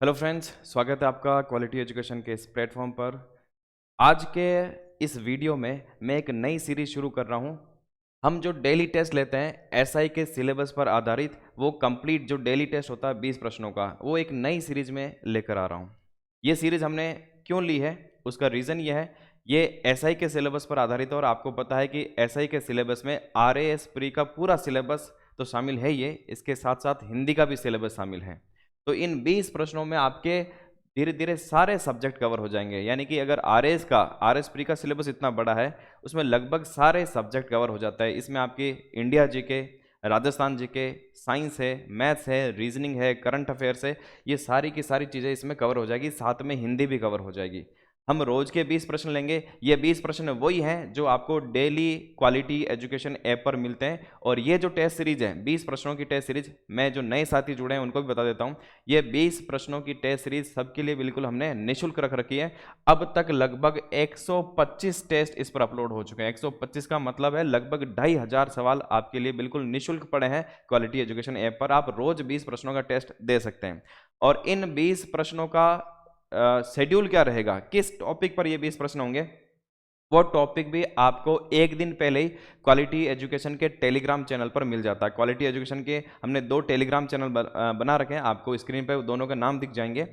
Hello friends, स्वागत है आपका क्वालिटी एजुकेशन के इस प्लेटफॉर्म पर। आज के इस वीडियो में मैं एक नई सीरीज शुरू कर रहा हूं। हम जो डेली टेस्ट लेते हैं एसआई के सिलेबस पर आधारित, वो कंप्लीट जो डेली टेस्ट होता है 20 प्रश्नों का, वो एक नई सीरीज में लेकर आ रहा हूं। ये सीरीज हमने क्यों ली है, उसका रीज़न ये है, ये एसआई के सिलेबस पर आधारित है और आपको पता है कि एसआई के सिलेबस में आरएएस प्री का पूरा सिलेबस तो शामिल है ये, इसके साथ साथ हिंदी का भी सिलेबस शामिल है। तो इन 20 प्रश्नों में आपके धीरे धीरे सारे सब्जेक्ट कवर हो जाएंगे। यानी कि अगर आरएस प्री का सिलेबस इतना बड़ा है, उसमें लगभग सारे सब्जेक्ट कवर हो जाता है। इसमें आपकी India GK, Rajasthan GK, science है, मैथ्स है, रीजनिंग है, करंट अफेयर्स है, ये सारी की सारी चीज़ें इसमें कवर हो जाएगी। साथ में हिंदी भी कवर हो जाएगी। हम रोज के 20 प्रश्न लेंगे। ये 20 प्रश्न वही हैं जो आपको डेली क्वालिटी एजुकेशन ऐप पर मिलते हैं। और ये जो टेस्ट सीरीज है, 20 प्रश्नों की टेस्ट सीरीज, मैं जो नए साथी जुड़े हैं उनको भी बता देता हूं, ये 20 प्रश्नों की टेस्ट सीरीज सबके लिए बिल्कुल हमने निःशुल्क रख रखी है। अब तक लगभग 125 टेस्ट इस पर अपलोड हो चुके हैं। 125 का मतलब है लगभग 2500 सवाल आपके लिए बिल्कुल निःशुल्क पड़े हैं क्वालिटी एजुकेशन ऐप पर। आप रोज 20 प्रश्नों का टेस्ट दे सकते हैं। और इन 20 प्रश्नों का शेड्यूल क्या रहेगा, किस टॉपिक पर ये 20 प्रश्न होंगे, वो टॉपिक भी आपको एक दिन पहले ही क्वालिटी एजुकेशन के टेलीग्राम चैनल पर मिल जाता है। क्वालिटी एजुकेशन के हमने 2 टेलीग्राम चैनल बना रखे हैं, आपको स्क्रीन पे दोनों के नाम दिख जाएंगे।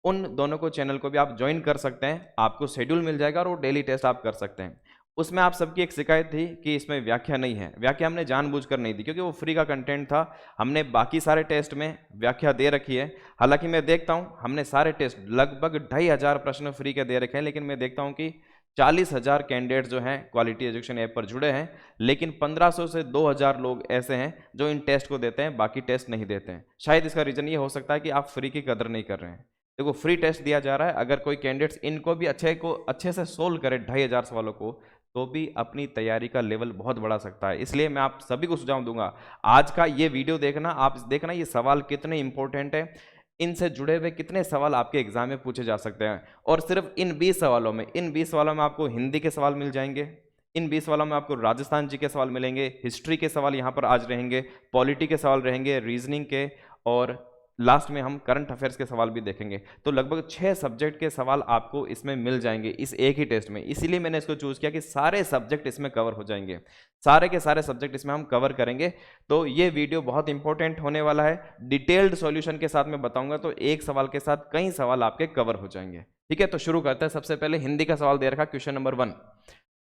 उन दोनों को चैनल को भी आप ज्वाइन कर सकते हैं, आपको शेड्यूल मिल जाएगा और वो डेली टेस्ट आप कर सकते हैं। उसमें आप सबकी एक शिकायत थी कि इसमें व्याख्या नहीं है। व्याख्या हमने जानबूझकर नहीं दी क्योंकि वो फ्री का कंटेंट था। हमने बाकी सारे टेस्ट में व्याख्या दे रखी है। हालांकि मैं देखता हूं, हमने सारे टेस्ट लगभग 2500 प्रश्न फ्री के दे रखे हैं, लेकिन मैं देखता हूं कि 40,000 कैंडिडेट जो हैं क्वालिटी एजुकेशन ऐप पर जुड़े हैं, लेकिन 1500 से 2000 लोग ऐसे हैं जो इन टेस्ट को देते हैं, बाकी टेस्ट नहीं देते हैं। शायद इसका रीज़न ये हो सकता है कि आप फ्री की कदर नहीं कर रहे हैं। देखो, फ्री टेस्ट दिया जा रहा है, अगर कोई कैंडिडेट्स इनको भी अच्छे से सोल्व करे 2500 सवालों को, तो भी अपनी तैयारी का लेवल बहुत बढ़ा सकता है। इसलिए मैं आप सभी को सुझाव दूंगा, आज का ये वीडियो देखना, आप देखना ये सवाल कितने इंपॉर्टेंट है, इनसे जुड़े हुए कितने सवाल आपके एग्जाम में पूछे जा सकते हैं। और सिर्फ इन 20 सवालों में आपको हिंदी के सवाल मिल जाएंगे, इन 20 सवालों में आपको राजस्थान जी के सवाल मिलेंगे, हिस्ट्री के सवाल यहाँ पर आज रहेंगे, पॉलिटी के सवाल रहेंगे, रीजनिंग के, और लास्ट में हम करंट अफेयर्स के सवाल भी देखेंगे। तो लगभग 6 सब्जेक्ट के सवाल आपको इसमें मिल जाएंगे इस एक ही टेस्ट में। इसीलिए मैंने इसको चूज किया कि सारे सब्जेक्ट इसमें कवर हो जाएंगे, सारे के सारे सब्जेक्ट इसमें हम कवर करेंगे। तो ये वीडियो बहुत इंपॉर्टेंट होने वाला है। डिटेल्ड सॉल्यूशन के साथ मैं बताऊंगा, तो एक सवाल के साथ कई सवाल आपके कवर हो जाएंगे। ठीक है, तो शुरू करते हैं। सबसे पहले हिंदी का सवाल दे रखा, क्वेश्चन नंबर 1,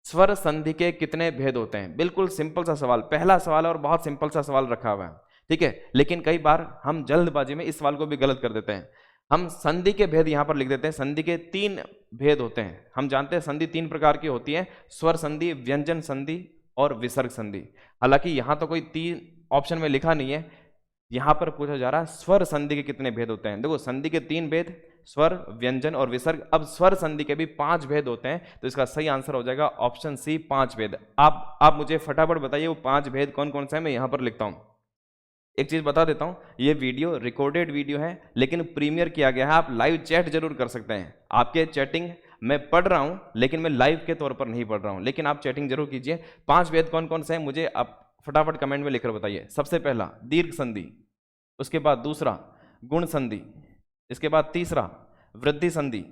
स्वर संधि के कितने भेद होते हैं। बिल्कुल सिंपल सा सवाल, पहला सवाल है और बहुत सिंपल सा सवाल रखा हुआ है। ठीक है, लेकिन कई बार हम जल्दबाजी में इस सवाल को भी गलत कर देते हैं। हम संधि के भेद यहां पर लिख देते हैं। संधि के 3 भेद होते हैं। हम जानते हैं संधि 3 प्रकार की होती है, स्वर संधि, व्यंजन संधि और विसर्ग संधि। हालांकि यहां तो कोई 3 ऑप्शन में लिखा नहीं है, यहां पर पूछा जा रहा है स्वर संधि के कितने भेद होते हैं। देखो, संधि के 3 भेद, स्वर, व्यंजन और विसर्ग। अब स्वर संधि के भी 5 भेद होते हैं, तो इसका सही आंसर हो जाएगा ऑप्शन सी, 5 भेद। आप मुझे फटाफट बताइए वो 5 भेद कौन कौन से हैं। मैं यहां पर लिखता हूं। एक चीज बता देता हूं, ये वीडियो रिकॉर्डेड वीडियो है, लेकिन प्रीमियर किया गया है। आप लाइव चैट जरूर कर सकते हैं। आपके चैटिंग मैं पढ़ रहा हूं, लेकिन मैं लाइव के तौर पर नहीं पढ़ रहा हूं, लेकिन आप चैटिंग जरूर कीजिए। 5 भेद कौन कौन से हैं मुझे आप फटाफट कमेंट में लिखकर बताइए। सबसे पहला दीर्घ संधि, उसके बाद दूसरा गुण संधि, इसके बाद तीसरा वृद्धि संधि,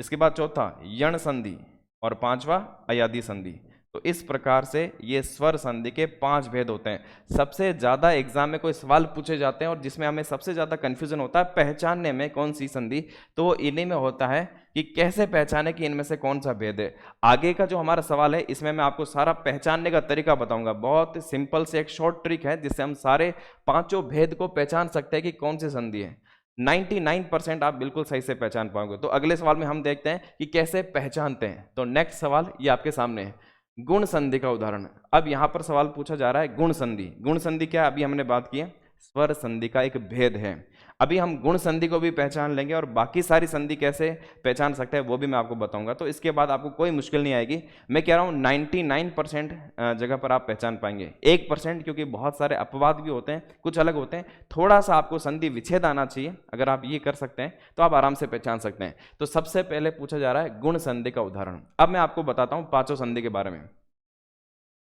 इसके बाद चौथा यण संधि और 5वां अयादी संधि। तो इस प्रकार से ये स्वर संधि के 5 भेद होते हैं। सबसे ज्यादा एग्जाम में कोई सवाल पूछे जाते हैं और जिसमें हमें सबसे ज्यादा कंफ्यूजन होता है पहचानने में कौन सी संधि, तो वो इन्हीं में होता है कि कैसे पहचाने कि इनमें से कौन सा भेद है। आगे का जो हमारा सवाल है, इसमें मैं आपको सारा पहचानने का तरीका बताऊंगा। बहुत सिंपल से एक शॉर्ट ट्रिक है जिससे हम सारे 5 भेद को पहचान सकते हैं कि कौन सी संधि है। 99% आप बिल्कुल सही से पहचान पाओगे। तो अगले सवाल में हम देखते हैं कि कैसे पहचानते हैं। तो नेक्स्ट सवाल ये आपके सामने है, गुण संधि का उदाहरण। अब यहां पर सवाल पूछा जा रहा है गुण संधि। गुण संधि क्या है, अभी हमने बात की है, स्वर संधि का एक भेद है। अभी हम गुण संधि को भी पहचान लेंगे और बाकी सारी संधि कैसे पहचान सकते हैं वो भी मैं आपको बताऊंगा। तो इसके बाद आपको कोई मुश्किल नहीं आएगी। मैं कह रहा हूं 99% जगह पर आप पहचान पाएंगे। 1% क्योंकि बहुत सारे अपवाद भी होते हैं, कुछ अलग होते हैं, थोड़ा सा आपको संधि विच्छेद आना चाहिए। अगर आप ये कर सकते हैं तो आप आराम से पहचान सकते हैं। तो सबसे पहले पूछा जा रहा है गुण संधि का उदाहरण। अब मैं आपको बताता हूं 5 संधि के बारे में।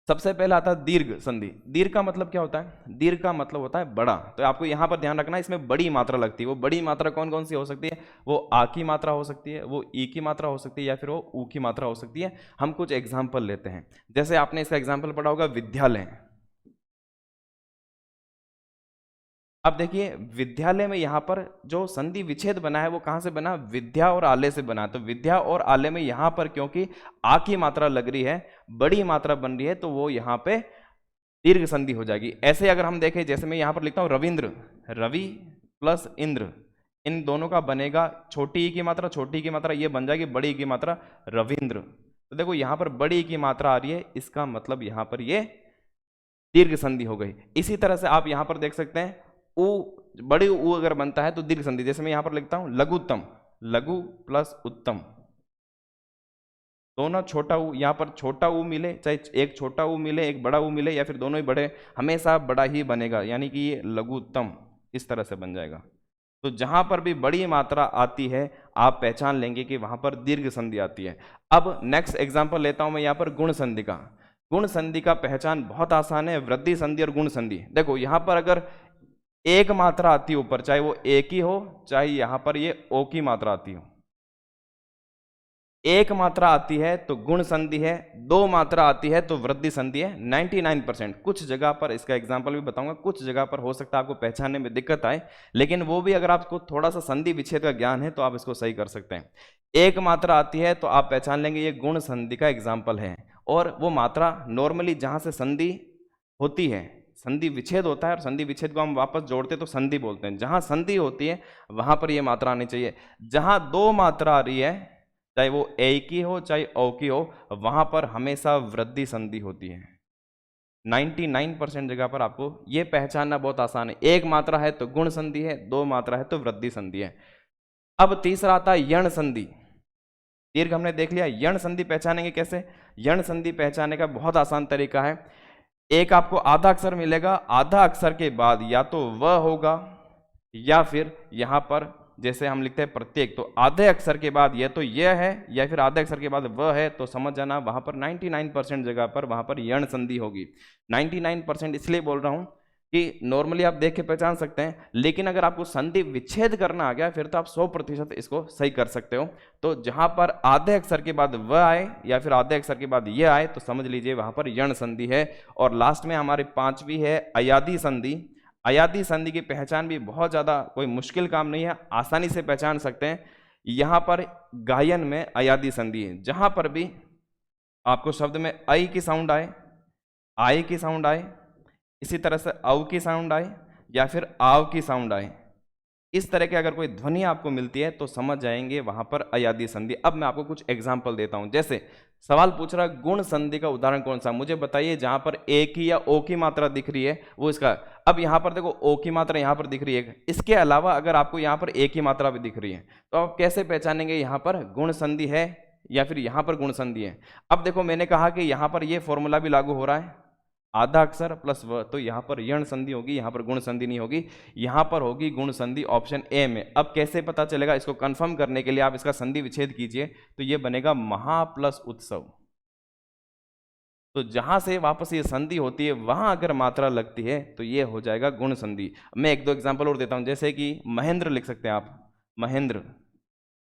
सबसे पहले आता है दीर्घ संधि। दीर्घ का मतलब क्या होता है? दीर्घ का मतलब होता है बड़ा। तो आपको यहाँ पर ध्यान रखना, इसमें बड़ी मात्रा लगती है। वो बड़ी मात्रा कौन कौन सी हो सकती है? वो आ की मात्रा हो सकती है, वो ई की मात्रा हो सकती है, या फिर वो ऊ की मात्रा हो सकती है। हम कुछ एग्जाम्पल लेते हैं। जैसे आपने इसका एग्जाम्पल पढ़ा होगा विद्यालय। अब देखिए विद्यालय में यहाँ पर जो संधि विच्छेद बना है वो कहाँ से बना? विद्या और आले से बना। तो विद्या और आले में यहाँ पर क्योंकि आ की मात्रा लग रही है, बड़ी मात्रा बन रही है, तो वो यहाँ पे दीर्घ संधि हो जाएगी। ऐसे अगर हम देखें, जैसे मैं यहाँ पर लिखता हूँ रविंद्र, रवि प्लस इंद्र, इन दोनों का बनेगा छोटी ई की मात्रा, छोटी की मात्रा ये बन जाएगी बड़ी ई की मात्रा रविंद्र। तो देखो यहाँ पर बड़ी ई की मात्रा आ रही है, इसका मतलब यहाँ पर ये दीर्घ संधि हो गई। इसी तरह से आप यहाँ पर देख सकते हैं उ, बड़ी उ अगर बनता है तो दीर्घ संधि। जैसे मैं यहाँ पर लिखता हूँ लघुत्तम, लघु प्लस उत्तम, दोनों छोटा ऊ, यहाँ पर छोटा ऊ मिले, चाहे एक छोटा ऊ मिले एक बड़ा ऊ मिले, या फिर दोनों ही बड़े, हमेशा बड़ा ही बनेगा, यानी कि ये लघुत्तम इस तरह से बन जाएगा। तो जहां पर भी बड़ी मात्रा आती है आप पहचान लेंगे कि वहां पर दीर्घ संधि आती है। अब नेक्स्ट एग्जांपल लेता हूं मैं यहाँ पर गुण संधि का। गुण संधि का पहचान बहुत आसान है, वृद्धि संधि और गुण संधि। देखो यहाँ पर अगर एक मात्रा आती है ऊपर, चाहे वो एक ही हो, चाहे यहाँ पर ये ओ की मात्रा आती हो, एक मात्रा आती है तो गुण संधि है, दो मात्रा आती है तो वृद्धि संधि है 99%। कुछ जगह पर इसका एग्जांपल भी बताऊंगा, कुछ जगह पर हो सकता है आपको पहचानने में दिक्कत आए, लेकिन वो भी अगर आपको थोड़ा सा संधि विच्छेद का ज्ञान है तो आप इसको सही कर सकते हैं। एक मात्रा आती है तो आप पहचान लेंगे ये गुण संधि का एग्जाम्पल है। और वो मात्रा नॉर्मली जहां से संधि होती है, संधि विच्छेद होता है और संधि विच्छेद को हम वापस जोड़ते तो संधि बोलते हैं, जहां संधि होती है वहां पर ये मात्रा आनी चाहिए। जहां दो मात्रा आ रही है, चाहे वो ए की हो चाहे ओ की हो, वहां पर हमेशा वृद्धि संधि होती है। 99% जगह पर आपको ये पहचानना बहुत आसान है। एक मात्रा है तो गुण संधि है, दो मात्रा है तो वृद्धि संधि है। अब तीसरा आता है यण संधि। दीर्घ हमने देख लिया, यण संधि पहचानेंगे कैसे? यण संधि पहचानने का बहुत आसान तरीका है। एक आपको आधा अक्षर मिलेगा, आधा अक्षर के बाद या तो व होगा या फिर यहां पर जैसे हम लिखते हैं प्रत्येक, तो आधे अक्षर के बाद या तो यह है या फिर आधे अक्षर के बाद वह है, तो समझ जाना वहां पर 99% जगह पर वहां पर यण संधि होगी। 99% इसलिए बोल रहा हूं कि नॉर्मली आप देख के पहचान सकते हैं, लेकिन अगर आपको संधि विच्छेद करना आ गया फिर तो आप 100% इसको सही कर सकते हो। तो जहां पर आधे अक्षर के बाद वह आए या फिर आधे अक्षर के बाद यह आए तो समझ लीजिए वहां पर यण संधि है। और लास्ट में हमारी पांचवी है अयादी संधि। अयादी संधि की पहचान भी बहुत ज्यादा कोई मुश्किल काम नहीं है, आसानी से पहचान सकते हैं। यहां पर गायन में अयादी संधि है, जहां पर भी आपको शब्द में आई की साउंड आए, आई की साउंड आए, इसी तरह से औ की साउंड आए या फिर आव की साउंड आए, इस तरह की अगर कोई ध्वनि आपको मिलती है तो समझ जाएंगे वहां पर अयादी संधि। अब मैं आपको कुछ एग्जांपल देता हूं। जैसे सवाल पूछ रहा है गुण संधि का उदाहरण कौन सा, मुझे बताइए जहां पर ए की या ओ की मात्रा दिख रही है वो इसका। अब यहां पर देखो ओ की मात्रा यहां पर दिख रही है, इसके अलावा अगर आपको यहां पर ए की मात्रा भी दिख रही है तो आप कैसे पहचानेंगे यहां पर गुण संधि है या फिर यहां पर गुण संधि है? अब देखो मैंने कहा कि यहां पर ये फॉर्मूला भी लागू हो रहा है, आधा अक्षर प्लस व, तो यहां पर यण संधि होगी, यहां पर गुण संधि नहीं होगी, यहां पर होगी गुण संधि ऑप्शन ए में। अब कैसे पता चलेगा? इसको कंफर्म करने के लिए आप इसका संधि विच्छेद कीजिए तो ये बनेगा महा प्लस उत्सव। तो जहां से वापस ये संधि होती है वहां अगर मात्रा लगती है तो ये हो जाएगा गुण संधि। मैं एक दो एग्जांपल और देता हूं, जैसे कि महेंद्र लिख सकते हैं आप, महेंद्र,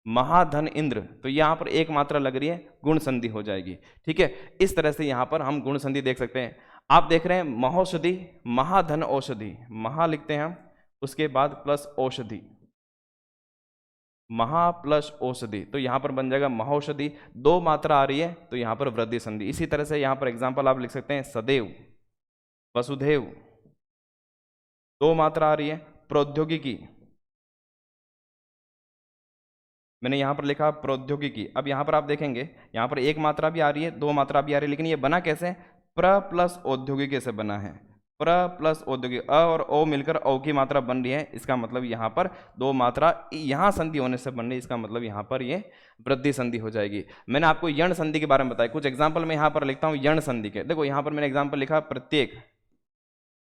महाधन इंद्र, तो यहां पर एक मात्रा लग रही है, गुण संधि हो जाएगी। ठीक है, इस तरह से यहां पर हम गुण संधि देख सकते हैं। आप देख रहे हैं महौषधि, महाधन औषधि, महा लिखते हैं हम, उसके बाद प्लस औषधि, महा प्लस औषधि, तो यहां पर बन जाएगा महौषधि। दो मात्रा आ रही है तो यहां पर वृद्धि संधि। इसी तरह से यहां पर एग्जांपल आप लिख सकते हैं सदैव, वसुधैव, दो मात्रा आ रही है, प्रौद्योगिकी, मैंने यहां पर लिखा प्रौद्योगिकी। अब यहां पर आप देखेंगे यहां पर एक मात्रा भी आ रही है, दो मात्रा भी आ रही है, लेकिन ये बना कैसे? प्र प्लस औद्योगिकी से बना है, प्र प्लस औद्योगिक, अ और ओ मिलकर औ की मात्रा बन रही है, इसका मतलब यहाँ पर दो मात्रा यहाँ संधि होने से बन रही है, इसका मतलब यहाँ पर ये वृद्धि संधि हो जाएगी। मैंने आपको यण संधि के बारे में बताया, कुछ एग्जाम्पल मैं यहाँ पर लिखता हूँ यण संधि के। देखो यहाँ पर मैंने एग्जाम्पल लिखा प्रत्येक।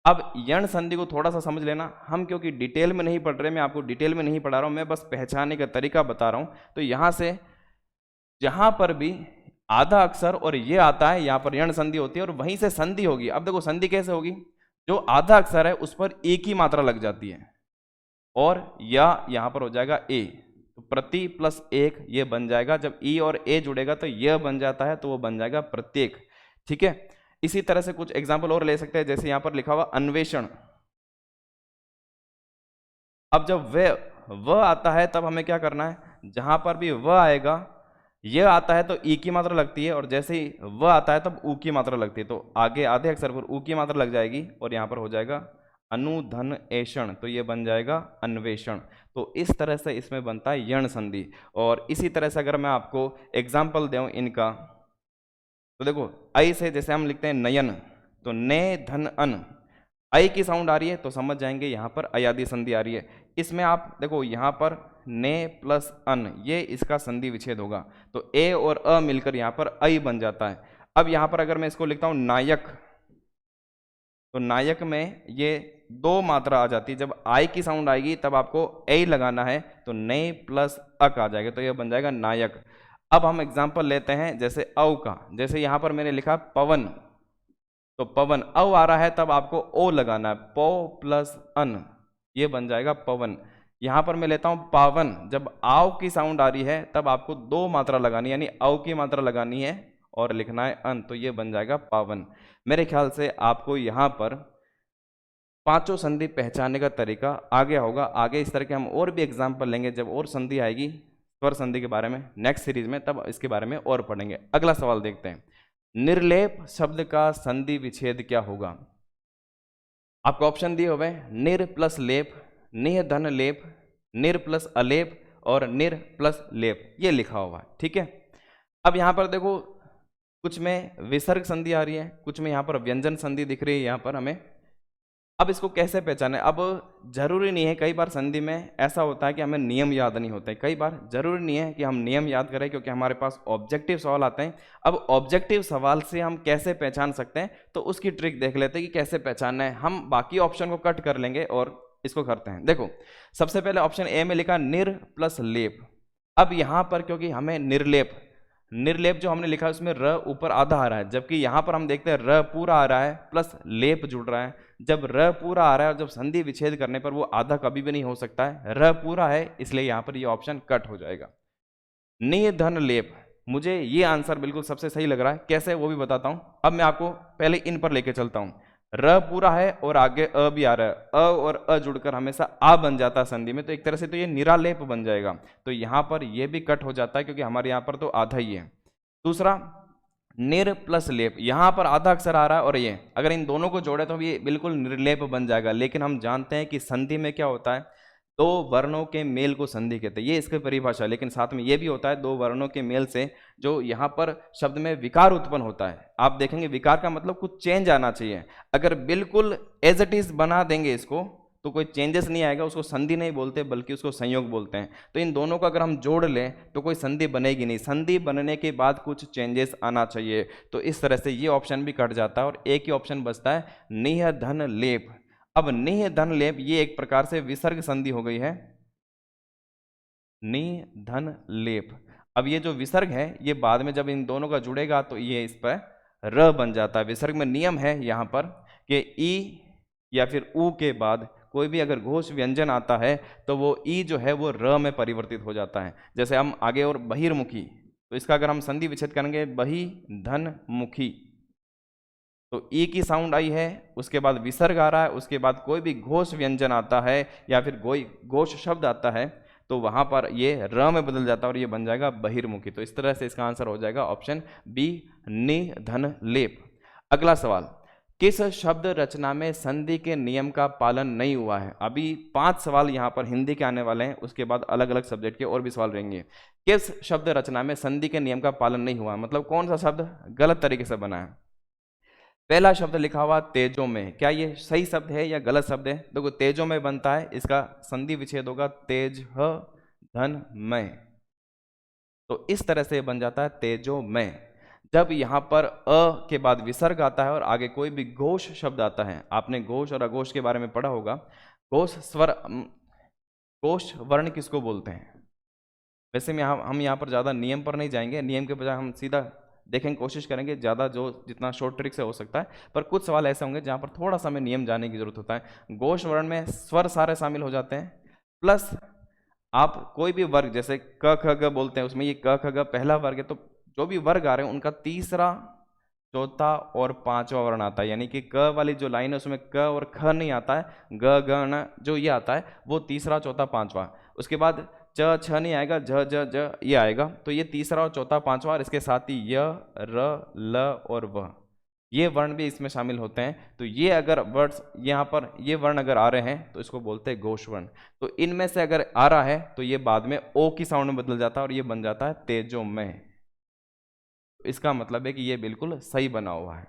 अब यण संधि को थोड़ा सा समझ लेना, हम क्योंकि डिटेल में नहीं पढ़ रहे, मैं आपको डिटेल में नहीं पढ़ा रहा हूँ, मैं बस पहचानने का तरीका बता रहा हूँ। तो यहाँ से जहाँ पर भी आधा अक्षर और ये आता है, यहाँ पर यण संधि होती है और वहीं से संधि होगी। अब देखो संधि कैसे होगी, जो आधा अक्षर है उस पर एक ही मात्रा लग जाती है और या यहाँ पर हो जाएगा ए, तो प्रति प्लस एक ये बन जाएगा। जब ई और ए जुड़ेगा तो यह बन जाता है, तो वो बन जाएगा प्रत्येक। ठीक है, इसी तरह से कुछ एग्जाम्पल और ले सकते हैं, जैसे यहाँ पर लिखा हुआ अन्वेषण। अब जब व आता है तब हमें क्या करना है, जहां पर भी व आएगा, यह आता है तो ई की मात्रा लगती है और जैसे ही व आता है तब ऊ की मात्रा लगती है, तो आगे आधे अक्षर पर ऊ की मात्रा लग जाएगी और यहाँ पर हो जाएगा अनुधन एषण, तो ये बन जाएगा अन्वेषण। तो इस तरह से इसमें बनता है यण संधि। और इसी तरह से अगर मैं आपको एग्जाम्पल दूं इनका, तो देखो ऐ से जैसे हम लिखते हैं नयन, तो ने धन अन, ऐ की साउंड आ रही है तो समझ जाएंगे यहाँ पर अयादी संधि आ रही है। इसमें आप देखो यहाँ पर ने प्लस अन, ये इसका संधि विच्छेद होगा, तो ए और अ मिलकर यहाँ पर ऐ बन जाता है। अब यहाँ पर अगर मैं इसको लिखता हूँ नायक, तो नायक में ये दो मात्रा आ जाती है, जब आई की साउंड आएगी तब आपको ए लगाना है, तो ने प्लस अक आ जाएगा, तो ये बन जाएगा नायक। अब हम एग्जाम्पल लेते हैं जैसे अव का, जैसे यहाँ पर मैंने लिखा पवन, तो पवन अव आ रहा है तब आपको ओ लगाना है, पो प्लस अन, ये बन जाएगा पवन। यहाँ पर मैं लेता हूँ पावन, जब आव की साउंड आ रही है तब आपको दो मात्रा लगानी है, यानी अव की मात्रा लगानी है और लिखना है अन, तो ये बन जाएगा पावन। मेरे ख्याल से आपको यहाँ पर पांचों संधि पहचानने का तरीका आ गया होगा। आगे इस तरह के हम और भी एग्जाम्पल लेंगे, जब और संधि आएगी स्वर संधि के बारे में नेक्स्ट सीरीज में, तब इसके बारे में और पढ़ेंगे। अगला सवाल देखते हैं, निर्लेप शब्द का संधि विच्छेद क्या होगा। आपको ऑप्शन दिए हुए निर प्लस लेप, निह धन लेप, निर प्लस अलेप और निर प्लस लेप, ये लिखा हुआ है। ठीक है, अब यहाँ पर देखो कुछ में विसर्ग संधि आ रही है, कुछ में यहाँ पर व्यंजन संधि दिख रही है यहाँ पर हमें। अब इसको कैसे पहचाने, अब जरूरी नहीं है, कई बार संधि में ऐसा होता है कि हमें नियम याद नहीं होते, कई बार जरूरी नहीं है कि हम नियम याद करें, क्योंकि हमारे पास ऑब्जेक्टिव सवाल आते हैं। अब ऑब्जेक्टिव सवाल से हम कैसे पहचान सकते हैं, तो उसकी ट्रिक देख लेते हैं कि कैसे पहचानना है। हम बाकी ऑप्शन को कट कर लेंगे और इसको करते हैं। देखो सबसे पहले ऑप्शन ए में लिखा निर प्लस लेप। अब यहाँ पर क्योंकि हमें निर्लेप, निर्लेप जो हमने लिखा है उसमें र ऊपर आधा आ रहा है, जबकि यहाँ पर हम देखते हैं र पूरा आ रहा है प्लस लेप जुड़ रहा है। जब र पूरा आ रहा है और जब संधि विच्छेद करने पर वो आधा कभी भी नहीं हो सकता है, र पूरा है, इसलिए यहाँ पर ये ऑप्शन कट हो जाएगा। निधन लेप, मुझे ये आंसर बिल्कुल सबसे सही लग रहा है, कैसे वो भी बताता हूँ। अब मैं आपको पहले इन पर लेके चलता हूँ। र पूरा है और आगे अ भी आ रहा है, अ और अ जुड़कर हमेशा आ बन जाता है संधि में, तो एक तरह से तो ये निरालेप बन जाएगा, तो यहाँ पर ये भी कट हो जाता है क्योंकि हमारे यहाँ पर तो आधा ही है। दूसरा निर प्लस लेप, यहाँ पर आधा अक्षर आ रहा है और ये अगर इन दोनों को जोड़े तो ये बिल्कुल निर्लेप बन जाएगा, लेकिन हम जानते हैं कि संधि में क्या होता है, दो वर्णों के मेल को संधि कहते हैं, ये इसकी परिभाषा। लेकिन साथ में ये भी होता है दो वर्णों के मेल से जो यहाँ पर शब्द में विकार उत्पन्न होता है। आप देखेंगे विकार का मतलब कुछ चेंज आना चाहिए, अगर बिल्कुल एज इट इज बना देंगे इसको तो कोई चेंजेस नहीं आएगा, उसको संधि नहीं बोलते बल्कि उसको संयोग बोलते हैं। तो इन दोनों को अगर हम जोड़ लें तो कोई संधि बनेगी नहीं, संधि बनने के बाद कुछ चेंजेस आना चाहिए, तो इस तरह से ये ऑप्शन भी कट जाता है और एक ही ऑप्शन बचता है निह धन लेप। अब निह धन लेप ये एक प्रकार से विसर्ग संधि हो गई है, नि धन लेप। अब ये जो विसर्ग है ये बाद में जब इन दोनों का जुड़ेगा तो ये इस पर र बन जाता है। विसर्ग में नियम है यहाँ पर कि ई या फिर ऊ के बाद कोई भी अगर घोष व्यंजन आता है तो वो ई जो है वो र में परिवर्तित हो जाता है। जैसे हम आगे और बहिर्मुखी, तो इसका अगर हम संधि विच्छेद करेंगे बहि धन मुखी, तो ई की साउंड आई है, उसके बाद विसर्ग आ रहा है, उसके बाद कोई भी घोष व्यंजन आता है या फिर कोई घोष शब्द आता है तो वहां पर ये र में बदल जाता है और ये बन जाएगा बहिर्मुखी। तो इस तरह से इसका आंसर हो जाएगा ऑप्शन बी नि धन लेप। अगला सवाल, किस शब्द रचना में संधि के नियम का पालन नहीं हुआ है। अभी 5 सवाल यहाँ पर हिंदी के आने वाले हैं, उसके बाद अलग अलग सब्जेक्ट के और भी सवाल रहेंगे। किस शब्द रचना में संधि के नियम का पालन नहीं हुआ, मतलब कौन सा शब्द गलत तरीके से बना है। पहला शब्द लिखा हुआ तेजो में, क्या ये सही शब्द है या गलत शब्द है। देखो तेजो में बनता है, इसका संधि विच्छेद होगा तेज ह धन में, तो इस तरह से बन जाता है तेजो में। जब यहाँ पर अ के बाद विसर्ग आता है और आगे कोई भी घोष शब्द आता है, आपने घोष और अघोष के बारे में पढ़ा होगा। घोष स्वर घोष वर्ण किसको बोलते हैं। वैसे में हम यहाँ पर ज़्यादा नियम पर नहीं जाएंगे, नियम के बजाय हम सीधा देखेंगे, कोशिश करेंगे ज़्यादा जो जितना शॉर्ट ट्रिक से हो सकता है, पर कुछ सवाल ऐसे होंगे जहाँ पर थोड़ा सा हमें नियम जानने की जरूरत होता है। घोष वर्ण में स्वर सारे शामिल हो जाते हैं, प्लस आप कोई भी वर्ग जैसे क ख ग बोलते हैं, उसमें ये क ख ग पहला वर्ग है, तो जो भी वर्ग आ रहे हैं उनका तीसरा, चौथा और पांचवा वर्ण आता है। यानी कि क वाली जो लाइन है उसमें क और ख नहीं आता है, ग ग न जो ये आता है वो तीसरा, चौथा, पांचवा। उसके बाद च छ नहीं आएगा, झ झ ज ये आएगा। तो ये तीसरा और चौथा, पांचवा, और इसके साथ ही य, र, ल और व, ये वर्ण भी इसमें शामिल होते हैं। तो ये अगर वर्ड्स यहाँ पर ये वर्ण अगर आ रहे हैं तो इसको बोलते हैं घोष वर्ण। तो इनमें से अगर आ रहा है तो ये बाद में ओ की साउंड में बदल जाता है और ये बन जाता है तेजोमय। तो इसका मतलब है कि ये बिल्कुल सही बना हुआ है।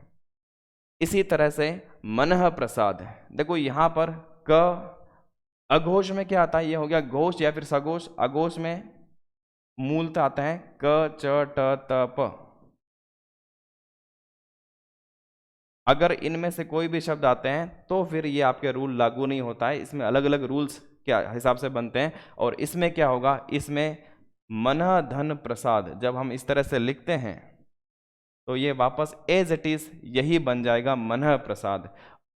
इसी तरह से मनः प्रसाद, देखो यहाँ पर क, अघोष में क्या आता है, ये हो गया घोष या फिर सघोष। अघोष में मूलतः आता है क च ट त प। अगर इनमें से कोई भी शब्द आते हैं तो फिर ये आपके रूल लागू नहीं होता है, इसमें अलग अलग रूल्स के हिसाब से बनते हैं। और इसमें क्या होगा, इसमें मनः धन प्रसाद जब हम इस तरह से लिखते हैं तो ये वापस एज इट इज यही बन जाएगा मनः प्रसाद।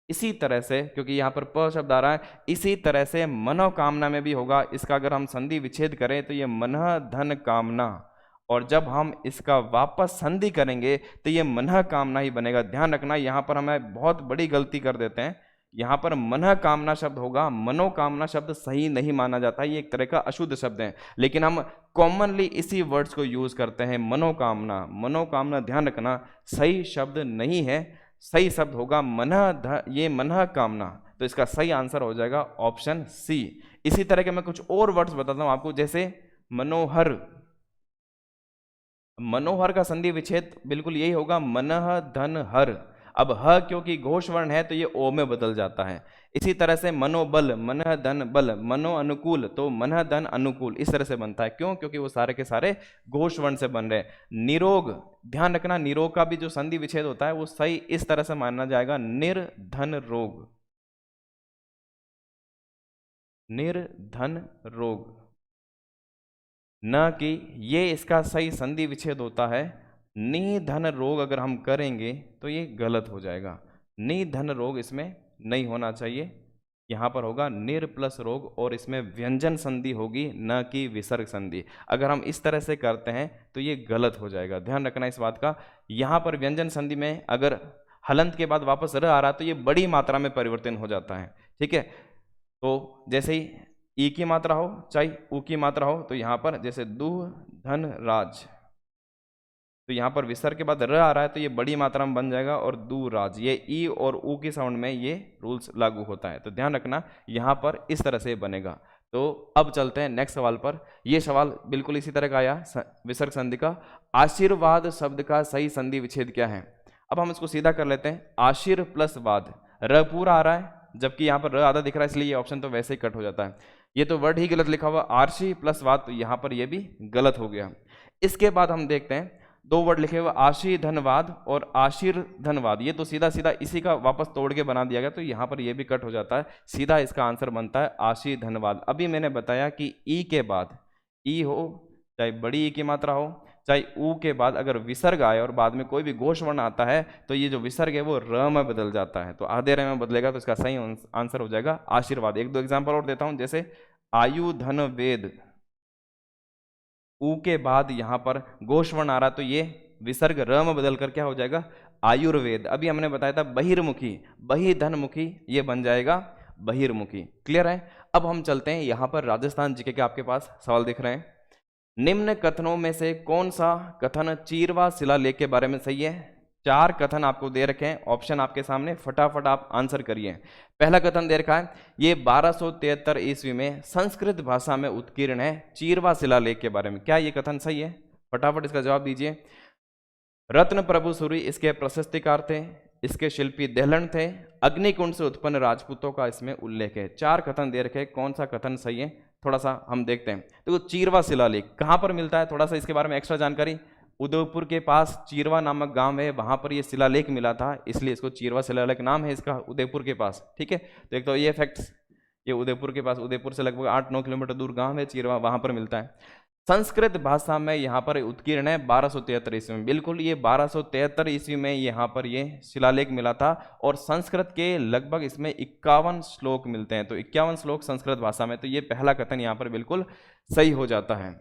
इसी तरह से, क्योंकि यहाँ पर प शब्द आ रहा है, इसी तरह से मनोकामना में भी होगा। इसका अगर हम संधि विच्छेद करें तो ये मनः धन कामना, और जब हम इसका वापस संधि करेंगे तो ये मनः कामना ही बनेगा। ध्यान रखना, यहाँ पर हमें बहुत बड़ी गलती कर देते हैं। यहाँ पर मनः कामना शब्द होगा, मनोकामना शब्द सही नहीं माना जाता है, ये एक तरह का अशुद्ध शब्द है, लेकिन हम कॉमनली इसी वर्ड्स को यूज करते हैं। मनोकामना, मनोकामना ध्यान रखना सही शब्द नहीं है, सही शब्द होगा ये मनः कामना। तो इसका सही आंसर हो जाएगा ऑप्शन सी। इसी तरह के मैं कुछ और वर्ड्स बताता हूं आपको, जैसे मनोहर। मनोहर का संधि विच्छेद बिल्कुल यही होगा, मनः धन हर। अब ह क्योंकि घोष वर्ण है तो ये ओ में बदल जाता है। इसी तरह से मनोबल, मनः धन बल, मनो अनुकूल तो मनः धन अनुकूल, इस तरह से बनता है। क्यों? क्योंकि वो सारे के सारे घोष वर्ण से बन रहे हैं। निरोग, ध्यान रखना, निरोग का भी जो संधि विच्छेद होता है वो सही इस तरह से माना जाएगा, निर्धन रोग, निर्धन रोग, न कि ये इसका सही संधि विच्छेद होता है। निधन रोग अगर हम करेंगे तो ये गलत हो जाएगा, निधन रोग इसमें नहीं होना चाहिए, यहाँ पर होगा निर प्लस रोग, और इसमें व्यंजन संधि होगी न कि विसर्ग संधि। अगर हम इस तरह से करते हैं तो ये गलत हो जाएगा, ध्यान रखना इस बात का। यहाँ पर व्यंजन संधि में अगर हलंत के बाद वापस र आ रहा तो ये बड़ी मात्रा में परिवर्तन हो जाता है, ठीक है। तो जैसे ही ई की मात्रा हो चाहे ऊ की मात्रा हो, तो यहाँ पर जैसे दु धन राज, तो यहाँ पर विसर्ग के बाद र आ रहा है तो ये बड़ी मात्रा में बन जाएगा, और दू राज, ये ई और ऊ की साउंड में ये रूल्स लागू होता है। तो ध्यान रखना यहाँ पर इस तरह से बनेगा। तो अब चलते हैं नेक्स्ट सवाल पर। ये सवाल बिल्कुल इसी तरह का आया, विसर्ग संधि का। आशीर्वाद शब्द का सही संधि विच्छेद क्या है? अब हम इसको सीधा कर लेते हैं। आशीर प्लस वाद, र पूरा आ रहा है जबकि यहाँ पर र आधा दिख रहा है, इसलिए ये ऑप्शन तो वैसे ही कट हो जाता है। ये तो वर्ड ही गलत लिखा हुआ, आरशी प्लस वाद, तो यहाँ पर ये भी गलत हो गया। इसके बाद हम देखते हैं दो वर्ड लिखे हुए, आशी धनवाद और आशीर धनवाद, ये तो सीधा सीधा इसी का वापस तोड़ के बना दिया गया, तो यहाँ पर ये भी कट हो जाता है। सीधा इसका आंसर बनता है आशी धनवाद। अभी मैंने बताया कि ई के बाद ई हो, चाहे बड़ी ई की मात्रा हो, चाहे ऊ के बाद अगर विसर्ग आए और बाद में कोई भी घोष वर्ण आता है तो ये जो विसर्ग है वो र में बदल जाता है, तो आधे र में बदलेगा, तो इसका सही आंसर हो जाएगा आशीर्वाद। एक दो एग्जाम्पल और देता हूं, जैसे आयु धन वेद, ऊ के बाद यहाँ पर घोष वर्ण आ रहा तो ये विसर्ग र में बदल कर क्या हो जाएगा, आयुर्वेद। अभी हमने बताया था बहिर्मुखी, बहि धनमुखी, ये बन जाएगा बहिर्मुखी। क्लियर है? अब हम चलते हैं यहाँ पर राजस्थान जीके के आपके पास सवाल दिख रहे हैं। निम्न कथनों में से कौन सा कथन चीरवा शिलालेख के बारे में सही है? चार कथन आपको दे रखे हैं, ऑप्शन आपके सामने, फटाफट आप आंसर करिए। पहला कथन दे रखा है, ये 1273 ईस्वी में संस्कृत भाषा में उत्कीर्ण है, चीरवा शिलालेख के बारे में। क्या ये कथन सही है? फटाफट इसका जवाब दीजिए। रत्न प्रभु सूरी इसके प्रशस्तिकार थे, इसके शिल्पी देहलन थे, अग्निकुंड से उत्पन्न राजपूतों का इसमें उल्लेख है। चार कथन दे रखे, कौन सा कथन सही है थोड़ा सा हम देखते हैं। देखो चीरवा शिलालेख कहाँ पर मिलता है, थोड़ा सा इसके बारे में एक्स्ट्रा जानकारी। उदयपुर के पास चीरवा नामक गांव है, वहां पर ये शिलालेख मिला था, इसलिए इसको चीरवा शिलालेख नाम है इसका, उदयपुर के पास। ठीक है, तो एक तो ये फैक्ट्स, ये उदयपुर के पास, उदयपुर से लगभग 8-9 किलोमीटर दूर गांव है चीरवा, वहां पर मिलता है। संस्कृत भाषा में यहाँ पर उत्कीर्ण है 1273 ईस्वी में। बिल्कुल ये 1273 ईस्वी में यहाँ पर ये शिलालेख मिला था और संस्कृत के लगभग इसमें 51 श्लोक मिलते हैं। तो 51 श्लोक संस्कृत भाषा में, तो ये पहला कथन यहाँ पर बिल्कुल सही हो जाता है।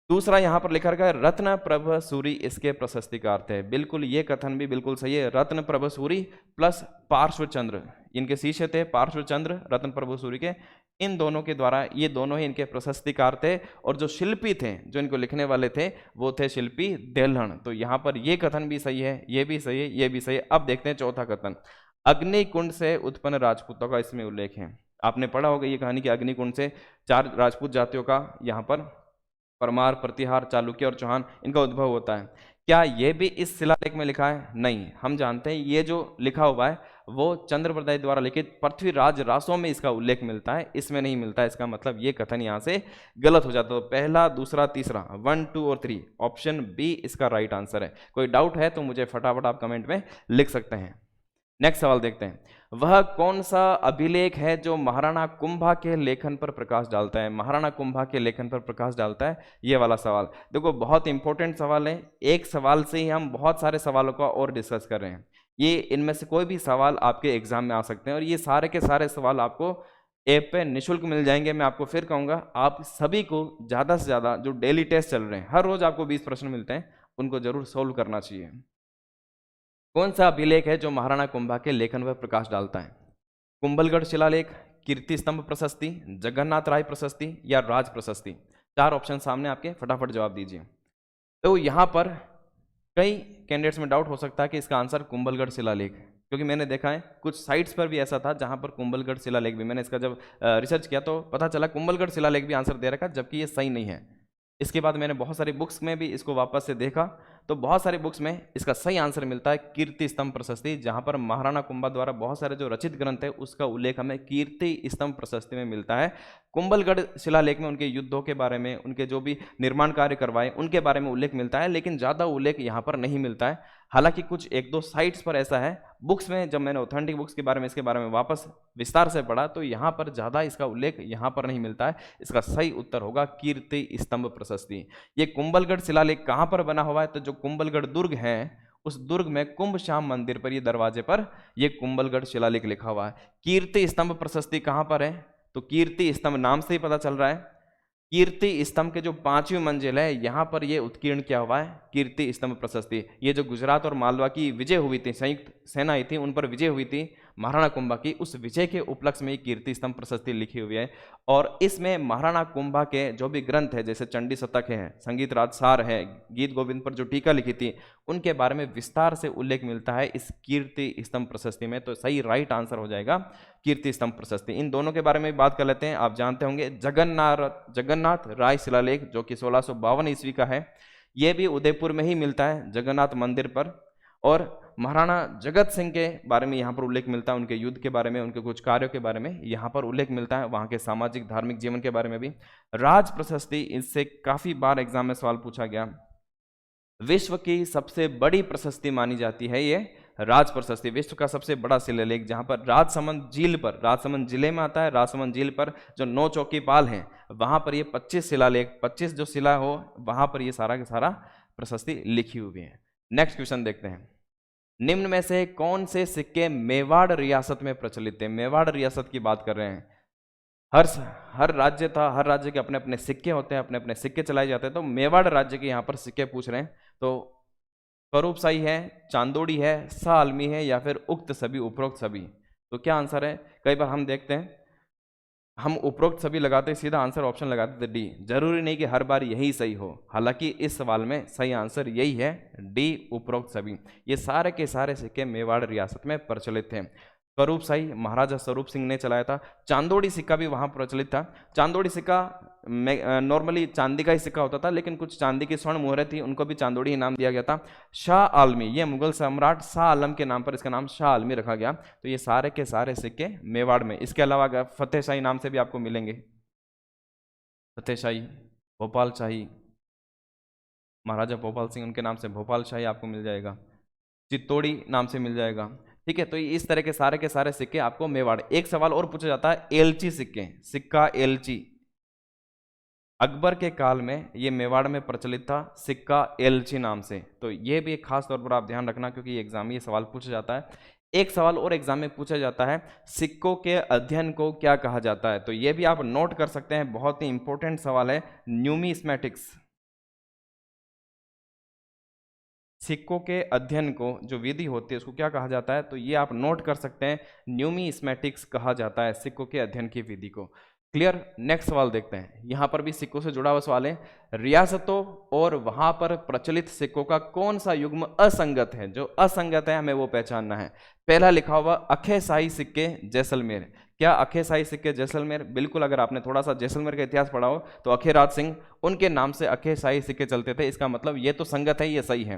दूसरा यहाँ पर लिखा गया रत्न प्रभ सूरी इसके प्रशस्तिकार्थ है। बिल्कुल ये कथन भी बिल्कुल सही है। रत्न प्रभ सूरी प्लस पार्श्वचंद्र, इनके शिष्य थे पार्श्वचंद्र रत्न प्रभु सूरी के, इन दोनों के द्वारा ये दोनों ही इनके प्रशस्तिकार थे। और जो शिल्पी थे, जो इनको लिखने वाले थे, वो थे शिल्पी देल्हण। तो यहाँ पर ये कथन भी सही है, ये भी सही है, ये भी सही है। अब देखते हैं चौथा कथन। अग्निकुंड से उत्पन्न राजपूतों का इसमें उल्लेख है। आपने पढ़ा होगा ये कहानी कि अग्निकुंड से 4 राजपूत जातियों का यहाँ पर परमार, प्रतिहार, चालुक्य और चौहान, इनका उद्भव होता है। क्या ये भी इस शिलालेख में लिखा है? नहीं। हम जानते हैं ये जो लिखा हुआ है वो चंद्रप्रदाय द्वारा लिखित पृथ्वीराज रासों में इसका उल्लेख मिलता है, इसमें नहीं मिलता है। इसका मतलब ये कथन यहाँ से गलत हो जाता है। तो पहला, दूसरा, तीसरा, 1, 2 और 3, ऑप्शन बी इसका राइट आंसर है। कोई डाउट है तो मुझे फटाफट आप कमेंट में लिख सकते हैं। नेक्स्ट सवाल देखते हैं। वह कौन सा अभिलेख है जो महाराणा कुंभा के लेखन पर प्रकाश डालता है? महाराणा कुंभा के लेखन पर प्रकाश डालता है, ये वाला सवाल। देखो बहुत इंपॉर्टेंट सवाल है। एक सवाल से ही हम बहुत सारे सवालों का और डिस्कस कर रहे हैं। ये इनमें से कोई भी सवाल आपके एग्जाम में आ सकते हैं और ये सारे के सारे सवाल आपको ऐप पे निःशुल्क मिल जाएंगे। मैं आपको फिर कहूँगा, आप सभी को ज़्यादा से ज़्यादा जो डेली टेस्ट चल रहे हैं, हर रोज आपको 20 प्रश्न मिलते हैं, उनको जरूर सोल्व करना चाहिए। कौन सा अभिलेख है जो महाराणा कुंभा के लेखन पर प्रकाश डालता है? कुंभलगढ़ शिलालेख, कीर्ति स्तंभ प्रशस्ति, जगन्नाथ राय प्रशस्ति या राज प्रशस्ति? 4 ऑप्शन सामने आपके, फटाफट जवाब दीजिए। तो यहाँ पर कई कैंडिडेट्स में डाउट हो सकता है कि इसका आंसर कुंभलगढ़ शिलालेख, क्योंकि मैंने देखा है कुछ साइट्स पर भी ऐसा था जहाँ पर कुंभलगढ़ शिलालेख भी, मैंने इसका जब रिसर्च किया तो पता चला कुंभलगढ़ शिलालेख भी आंसर दे रखा, जबकि ये सही नहीं है। इसके बाद मैंने बहुत सारी बुक्स में भी इसको वापस से देखा तो बहुत सारी बुक्स में इसका सही आंसर मिलता है कीर्ति स्तंभ प्रशस्ति, जहां पर महाराणा कुंभा द्वारा बहुत सारे जो रचित ग्रंथ है उसका उल्लेख हमें कीर्ति स्तंभ प्रशस्ति में मिलता है। कुंभलगढ़ शिलालेख में उनके युद्धों के बारे में, उनके जो भी निर्माण कार्य करवाए उनके बारे में उल्लेख मिलता है, लेकिन ज़्यादा उल्लेख यहाँ पर नहीं मिलता है। हालांकि कुछ 1-2 साइट्स पर ऐसा है। बुक्स में जब मैंने ऑथेंटिक बुक्स के बारे में, इसके बारे में वापस विस्तार से पढ़ा तो यहाँ पर ज़्यादा इसका उल्लेख यहाँ पर नहीं मिलता है। इसका सही उत्तर होगा कीर्ति स्तंभ प्रशस्ति। ये कुंभलगढ़ शिलालेख कहाँ पर बना हुआ है? तो जो कुंभलगढ़ दुर्ग है उस दुर्ग में कुंभ श्याम मंदिर पर, ये दरवाजे पर ये कुंभलगढ़ शिलालेख लिखा हुआ है। कीर्ति स्तंभ प्रशस्ति कहाँ पर है? तो कीर्ति स्तंभ नाम से ही पता चल रहा है। कीर्ति स्तंभ के जो 5वीं मंजिल है यहाँ पर ये उत्कीर्ण क्या हुआ है? कीर्ति स्तंभ प्रशस्ति। ये जो गुजरात और मालवा की विजय हुई थी, संयुक्त सेना आई थी, उन पर विजय हुई थी महाराणा कुंभा की, उस विजय के उपलक्ष्य में कीर्ति स्तंभ प्रशस्ति लिखी हुई है। और इसमें महाराणा कुंभा के जो भी ग्रंथ है, जैसे चंडी शतक है, संगीत राजसार है, गीत गोविंद पर जो टीका लिखी थी, उनके बारे में विस्तार से उल्लेख मिलता है इस कीर्ति स्तंभ प्रशस्ति में। तो सही राइट आंसर हो जाएगा कीर्ति स्तंभ प्रशस्ति। इन दोनों के बारे में बात कर लेते हैं। आप जानते होंगे जगन्नाथ राय शिलालेख जो कि 1652 ईस्वी का है, ये भी उदयपुर में ही मिलता है जगन्नाथ मंदिर पर। और महाराणा जगत सिंह के बारे में यहाँ पर उल्लेख मिलता है, उनके युद्ध के बारे में, उनके कुछ कार्यों के बारे में यहाँ पर उल्लेख मिलता है, वहाँ के सामाजिक धार्मिक जीवन के बारे में भी। राज प्रशस्ति, इससे काफी बार एग्जाम में सवाल पूछा गया। विश्व की सबसे बड़ी प्रशस्ति मानी जाती है ये राज प्रशस्ति, विश्व का सबसे बड़ा शिलालेख, जहाँ पर राजसमंद झील पर, राजसमंद जिले में आता है, राजसमंद झील पर जो 9 चौकीपाल हैं वहाँ पर ये 25 शिलालेख, 25 जो शिला हो वहाँ पर ये सारा का सारा प्रशस्ति लिखी हुई है। नेक्स्ट क्वेश्चन देखते हैं। निम्न में से कौन से सिक्के मेवाड़ रियासत में प्रचलित है? मेवाड़ रियासत की बात कर रहे हैं। हर राज्य था, हर राज्य के अपने अपने सिक्के होते हैं, अपने अपने सिक्के चलाए जाते हैं। तो मेवाड़ राज्य के यहाँ पर सिक्के पूछ रहे हैं। तो स्वरूपशाही है, चांदोड़ी है, शाह आलमी है या फिर उक्त सभी, उपरोक्त सभी? तो क्या आंसर है? कई बार हम देखते हैं हम उपरोक्त सभी लगाते सीधा आंसर ऑप्शन लगाते थे डी। जरूरी नहीं कि हर बार यही सही हो, हालांकि इस सवाल में सही आंसर यही है डी, उपरोक्त सभी। ये सारे के सारे सिक्के मेवाड़ रियासत में प्रचलित थे। स्वरूपशाही महाराजा स्वरूप सिंह ने चलाया था। चांदोड़ी सिक्का भी वहाँ प्रचलित था। चांदोड़ी सिक्का नॉर्मली चांदी का ही सिक्का होता था, लेकिन कुछ चांदी की स्वर्ण मोहरें थी, उनको भी चांदोड़ी ही नाम दिया गया था। शाह आलमी, ये मुगल सम्राट शाह आलम के नाम पर इसका नाम शाह आलमी रखा गया। तो ये सारे के सारे सिक्के मेवाड़ में। इसके अलावा फतेहशाही नाम से भी आपको मिलेंगे, फतेहशाही, भोपाल शाही, महाराजा भोपाल सिंह उनके नाम से भोपाल शाही आपको मिल जाएगा, चित्तौड़ी नाम से मिल जाएगा। ठीक है, तो इस तरह के सारे सिक्के आपको मेवाड़। एक सवाल और पूछा जाता है एलची सिक्के, सिक्का एलची, अकबर के काल में ये मेवाड़ में प्रचलित था सिक्का एलची नाम से। तो ये भी एक खास तौर पर आप ध्यान रखना, क्योंकि एग्जाम में ये सवाल पूछा जाता है। एक सवाल और एग्जाम में पूछा जाता है, सिक्कों के अध्ययन को क्या कहा जाता है। तो ये भी आप नोट कर सकते हैं, बहुत ही इंपॉर्टेंट सवाल है। न्यूमिस्मेटिक्स, सिक्कों के अध्ययन को जो विधि होती है उसको क्या कहा जाता है। तो ये आप नोट कर सकते हैं, न्यूमिस्मेटिक्स कहा जाता है सिक्कों के अध्ययन की विधि को। क्लियर। नेक्स्ट सवाल देखते हैं, यहां पर भी सिक्कों से जुड़ा हुआ सवाल है। रियासतों और वहां पर प्रचलित सिक्कों का कौन सा युग्म असंगत है। जो असंगत है हमें वो पहचानना है। पहला लिखा हुआ अखे शाही सिक्के जैसलमेर। क्या अखे शाही सिक्के जैसलमेर? बिल्कुल, अगर आपने थोड़ा सा जैसलमेर का इतिहास पढ़ा हो तो अखेराज सिंह उनके नाम से अखे शाही सिक्के चलते थे। इसका मतलब ये तो संगत है, ये सही है।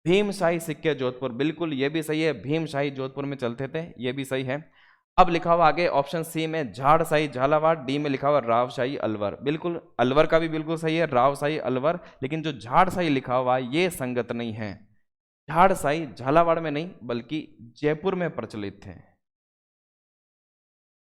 भीमशाही सिक्के जोधपुर, बिल्कुल ये भी सही है, भीमशाही जोधपुर में चलते थे, ये भी सही है। अब लिखा हुआ आगे ऑप्शन सी में झाड़शाही झालावाड़, डी में लिखा हुआ रावशाही अलवर। बिल्कुल अलवर का भी बिल्कुल सही है, रावशाही अलवर, लेकिन जो झाड़शाही लिखा हुआ है ये संगत नहीं है। झाड़शाही झालावाड़ में नहीं बल्कि जयपुर में प्रचलित थे।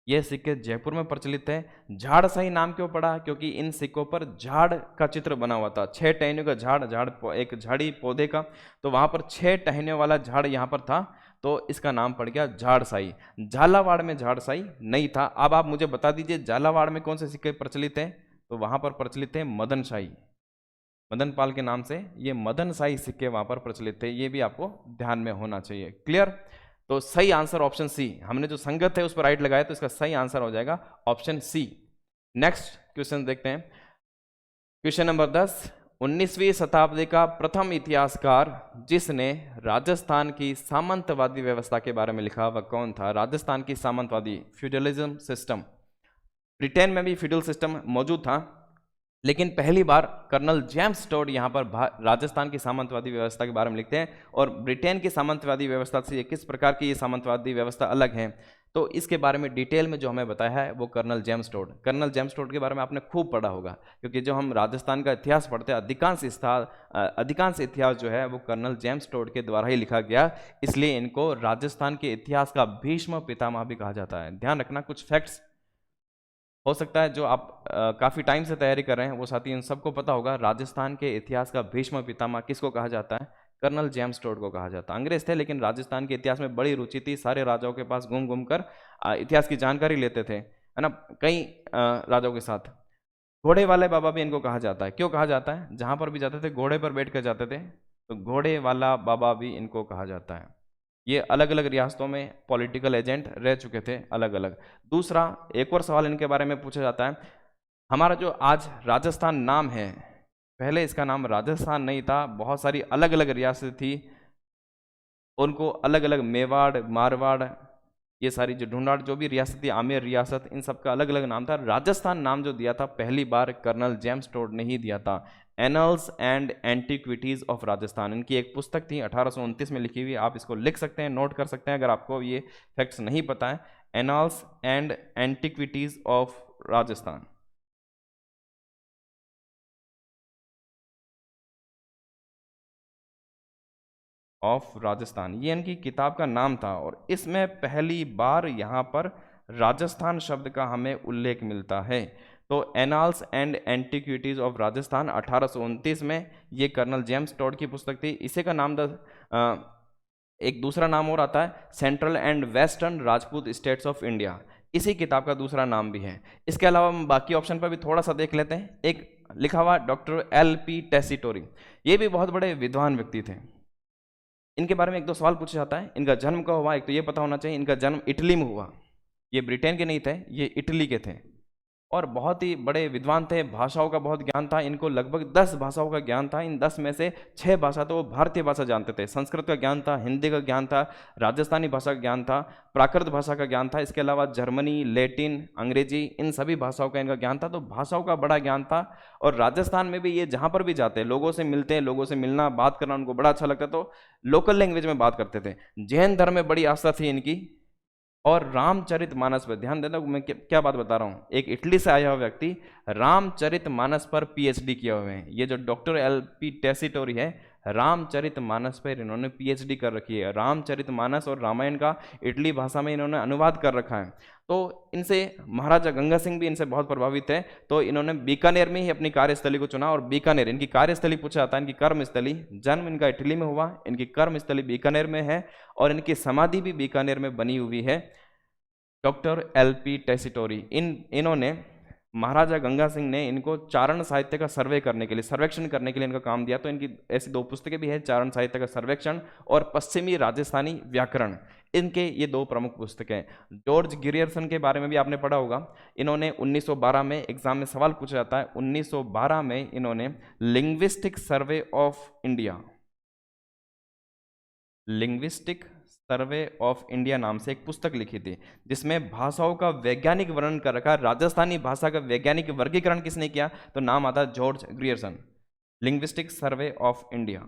ये सिक्के जयपुर में प्रचलित है। झाड़शाही नाम क्यों पड़ा? क्योंकि इन सिक्कों पर झाड़ का चित्र बना हुआ था, 6 टहनियों का झाड़, एक झाड़ी पौधे का, तो वहां पर 6 टहनियों वाला झाड़ यहाँ पर था, तो इसका नाम पड़ गया झाड़शाही। झालावाड़ में झाड़शाही नहीं था। अब आप मुझे बता दीजिए झालावाड़ में कौन से सिक्के प्रचलित हैं। तो वहां पर प्रचलित है मदनशाही, मदन पाल के नाम से ये मदनशाही सिक्के वहां पर प्रचलित थे। ये भी आपको ध्यान में होना चाहिए। क्लियर। तो सही आंसर ऑप्शन सी, हमने जो संगत है उस पर राइट लगाया, तो इसका सही आंसर हो जाएगा ऑप्शन सी। नेक्स्ट क्वेश्चन देखते हैं, क्वेश्चन नंबर 10। 19वीं शताब्दी का प्रथम इतिहासकार जिसने राजस्थान की सामंतवादी व्यवस्था के बारे में लिखा वह कौन था? राजस्थान की सामंतवादी फ्यूडलिज्म सिस्टम, ब्रिटेन में भी फ्यूडल सिस्टम मौजूद था, लेकिन पहली बार कर्नल जेम्स टोड यहाँ पर राजस्थान की सामंतवादी व्यवस्था के बारे में लिखते हैं। और ब्रिटेन की सामंतवादी व्यवस्था से किस प्रकार की ये सामंतवादी व्यवस्था अलग है, तो इसके बारे में डिटेल में जो हमें बताया है वो कर्नल जेम्स टोड के बारे में आपने खूब पढ़ा होगा, क्योंकि जो हम राजस्थान का इतिहास पढ़ते हैं अधिकांश इतिहास जो है वो कर्नल जेम्स टोड के द्वारा ही लिखा गया, इसलिए इनको राजस्थान के इतिहास का भीष्म पितामह भी कहा जाता है। ध्यान रखना, कुछ फैक्ट्स हो सकता है जो आप काफ़ी टाइम से तैयारी कर रहे हैं वो साथी इन सबको पता होगा। राजस्थान के इतिहास का भीष्म पितामह किसको कहा जाता है? कर्नल जेम्स टोड को कहा जाता है। अंग्रेज थे लेकिन राजस्थान के इतिहास में बड़ी रुचि थी, सारे राजाओं के पास घूम घूम कर इतिहास की जानकारी लेते थे, है ना, कई राजाओं के साथ। घोड़े वाले बाबा भी इनको कहा जाता है। क्यों कहा जाता है? जहाँ पर भी जाते थे घोड़े पर बैठ कर जाते थे, तो घोड़े वाला बाबा भी इनको कहा जाता है। ये अलग अलग रियासतों में पॉलिटिकल एजेंट रह चुके थे अलग अलग। दूसरा एक और सवाल इनके बारे में पूछा जाता है, हमारा जो आज राजस्थान नाम है, पहले इसका नाम राजस्थान नहीं था, बहुत सारी अलग अलग रियासत थी, उनको अलग अलग मेवाड़, मारवाड़, ये सारी जो ढूंढाड़ जो भी रियासत थी, आमेर रियासत, इन सब का अलग अलग नाम था। राजस्थान नाम जो दिया था पहली बार कर्नल जेम्स टोड ने ही दिया था। Annuls and antiquities of Rajasthan, इनकी एक पुस्तक थी 1829 में लिखी हुई, आप इसको लिख सकते हैं, नोट कर सकते हैं अगर आपको ये फैक्ट्स नहीं पता है। Annuls and antiquities of Rajasthan. Of Rajasthan, ये इनकी किताब का नाम था, और इसमें पहली बार यहाँ पर राजस्थान शब्द का हमें उल्लेख मिलता है। तो annals and antiquities of Rajasthan 1829 में ये कर्नल जेम्स टोड की पुस्तक थी। इसी का नाम एक दूसरा नाम और आता है central and western Rajput states of India, इसी किताब का दूसरा नाम भी है। इसके अलावा हम बाकी ऑप्शन पर भी थोड़ा सा देख लेते हैं। एक लिखा हुआ डॉक्टर LP टेसीटोरी, ये भी बहुत बड़े विद्वान व्यक्ति थे। इनके बारे में एक दो सवाल पूछा जाता है। इनका जन्म कब हुआ? एक तो ये पता होना चाहिए, इनका जन्म इटली में हुआ। ये ब्रिटेन के नहीं थे, ये इटली के थे, और बहुत ही बड़े विद्वान थे, भाषाओं का बहुत ज्ञान था इनको, लगभग 10 भाषाओं का ज्ञान था। इन 10 में से 6 भाषा तो वो भारतीय भाषा जानते थे। संस्कृत का ज्ञान था, हिंदी का ज्ञान था, राजस्थानी भाषा का ज्ञान था, प्राकृत भाषा का ज्ञान था, इसके अलावा जर्मनी, लैटिन, अंग्रेजी, इन सभी भाषाओं का इनका ज्ञान था। तो भाषाओं का बड़ा ज्ञान था। और राजस्थान में भी ये जहाँ पर भी जाते हैं लोगों से मिलते हैं, लोगों से मिलना, बात करना उनको बड़ा अच्छा लगता, तो लोकल लैंग्वेज में बात करते थे। जैन धर्म में बड़ी आस्था थी इनकी, और रामचरितमानस पर ध्यान देना, मैं क्या बात बता रहा हूँ। एक इटली से आया हुआ व्यक्ति रामचरितमानस पर PhD किया हुए हैं। ये जो डॉक्टर LP टेसीटोरी है, रामचरितमानस पर इन्होंने पीएचडी कर रखी है। रामचरितमानस और रामायण का इटली भाषा में इन्होंने अनुवाद कर रखा है। तो इनसे महाराजा गंगा सिंह भी इनसे बहुत प्रभावित है। तो इन्होंने बीकानेर में ही अपनी कार्यस्थली को चुना, और बीकानेर इनकी कार्यस्थली पूछा जाता है, इनकी कर्मस्थली। जन्म इनका इटली में हुआ, इनकी कर्मस्थली बीकानेर में है, और इनकी समाधि भी बीकानेर में बनी हुई है। डॉक्टर एलपी टेसिटोरी, इन्होंने महाराजा गंगा सिंह ने इनको चारण साहित्य का सर्वे करने के लिए, सर्वेक्षण करने के लिए इनका काम दिया। तो इनकी ऐसी 2 पुस्तकें भी हैं, चारण साहित्य का सर्वेक्षण और पश्चिमी राजस्थानी व्याकरण। इनके ये 2 प्रमुख पुस्तकें हैं। जॉर्ज ग्रियर्सन के बारे में भी आपने पढ़ा होगा। इन्होंने 1912 में एग्जाम में सवाल पूछा जाता है, 1912 में इन्होंने linguistic survey of India, linguistic survey of India नाम से एक पुस्तक लिखी थी, जिसमें भाषाओं का वैज्ञानिक वर्णन कर रखा है। राजस्थानी भाषा का वैज्ञानिक वर्गीकरण किसने किया? तो नाम आता है George Grierson, linguistic survey of India.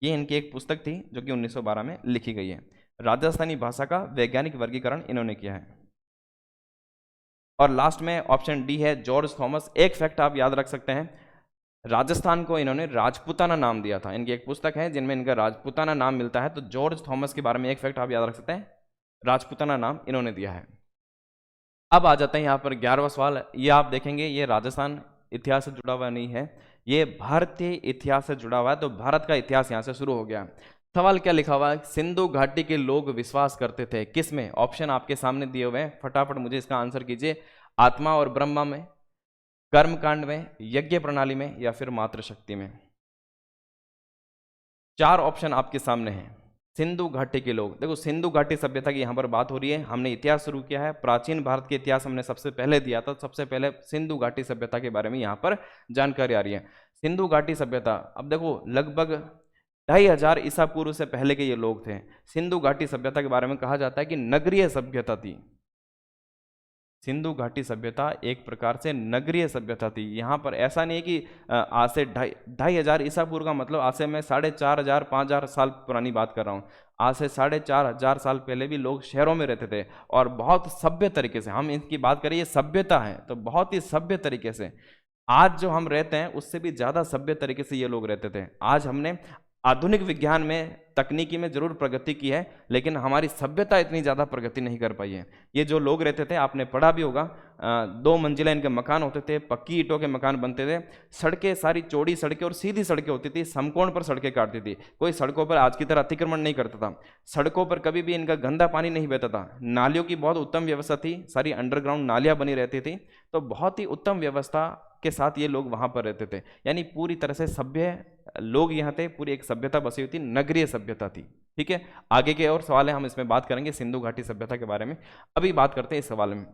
ये इनकी एक पुस्तक थी जो कि 1912 में लिखी गई है। राजस्थानी भाषा का वैज्ञानिक वर्गीकरण इन्होंने किया है। और लास्ट में ऑप्शन डी है जॉर्ज थॉमस। एक फैक्ट आप याद रख सकते हैं, राजस्थान को इन्होंने राजपूताना नाम दिया था। इनकी एक पुस्तक है जिनमें इनका राजपूताना नाम मिलता है। तो जॉर्ज थॉमस के बारे में एक फैक्ट आप याद रख सकते हैं, राजपूताना नाम इन्होंने दिया है। अब आ जाते हैं यहाँ पर 11वां सवाल। ये आप देखेंगे, ये राजस्थान इतिहास से जुड़ा हुआ नहीं है, ये भारतीय इतिहास से जुड़ा हुआ है। तो भारत का इतिहास यहाँ से शुरू हो गया। सवाल क्या लिखा हुआ है? सिंधु घाटी के लोग विश्वास करते थे किस में? ऑप्शन आपके सामने दिए हुए हैं, फटाफट मुझे इसका आंसर कीजिए। आत्मा और ब्रह्मा में, कर्मकांड में, यज्ञ प्रणाली में, या फिर मातृशक्ति में। 4 ऑप्शन आपके सामने हैं। सिंधु घाटी के लोग, देखो सिंधु घाटी सभ्यता की यहाँ पर बात हो रही है। हमने इतिहास शुरू किया है, प्राचीन भारत के इतिहास हमने सबसे पहले दिया था। सबसे पहले सिंधु घाटी सभ्यता के बारे में यहाँ पर जानकारी आ रही है। सिंधु घाटी सभ्यता, अब देखो लगभग 2500 ईसा पूर्व से पहले के ये लोग थे। सिंधु घाटी सभ्यता के बारे में कहा जाता है कि नगरीय सभ्यता थी। सिंधु घाटी सभ्यता एक प्रकार से नगरीय सभ्यता थी। यहाँ पर ऐसा नहीं है कि आज से 2500 ईसा पूर्व का मतलब आज से मैं 4500 5000 साल पुरानी बात कर रहा हूँ। आज से 4500 साल पहले भी लोग शहरों में रहते थे, और बहुत सभ्य तरीके से। हम इनकी बात करें, ये सभ्यता है तो बहुत ही सभ्य तरीके से। आज जो हम रहते हैं उससे भी ज़्यादा सभ्य तरीके से ये लोग रहते थे। आज हमने आधुनिक विज्ञान में, तकनीकी में जरूर प्रगति की है, लेकिन हमारी सभ्यता इतनी ज़्यादा प्रगति नहीं कर पाई है। ये जो लोग रहते थे, आपने पढ़ा भी होगा, 2 मंजिला इनके मकान होते थे, पक्की ईंटों के मकान बनते थे, सड़कें सारी चौड़ी सड़कें और सीधी सड़कें होती थी, समकोण पर सड़कें काटती थी। कोई सड़कों पर आज की तरह अतिक्रमण नहीं करता था। सड़कों पर कभी भी इनका गंदा पानी नहीं बहता था। नालियों की बहुत उत्तम व्यवस्था थी, सारी अंडरग्राउंड नालियाँ बनी रहती थी। तो बहुत ही उत्तम व्यवस्था के साथ ये लोग वहाँ पर रहते थे। यानी पूरी तरह से सभ्य लोग यहाँ थे, पूरी एक सभ्यता बसी हुई थी, नगरीय सभ्यता थी। ठीक है, आगे के और सवाल है, हम इसमें बात करेंगे सिंधु घाटी सभ्यता के बारे में। अभी बात करते हैं इस सवाल में,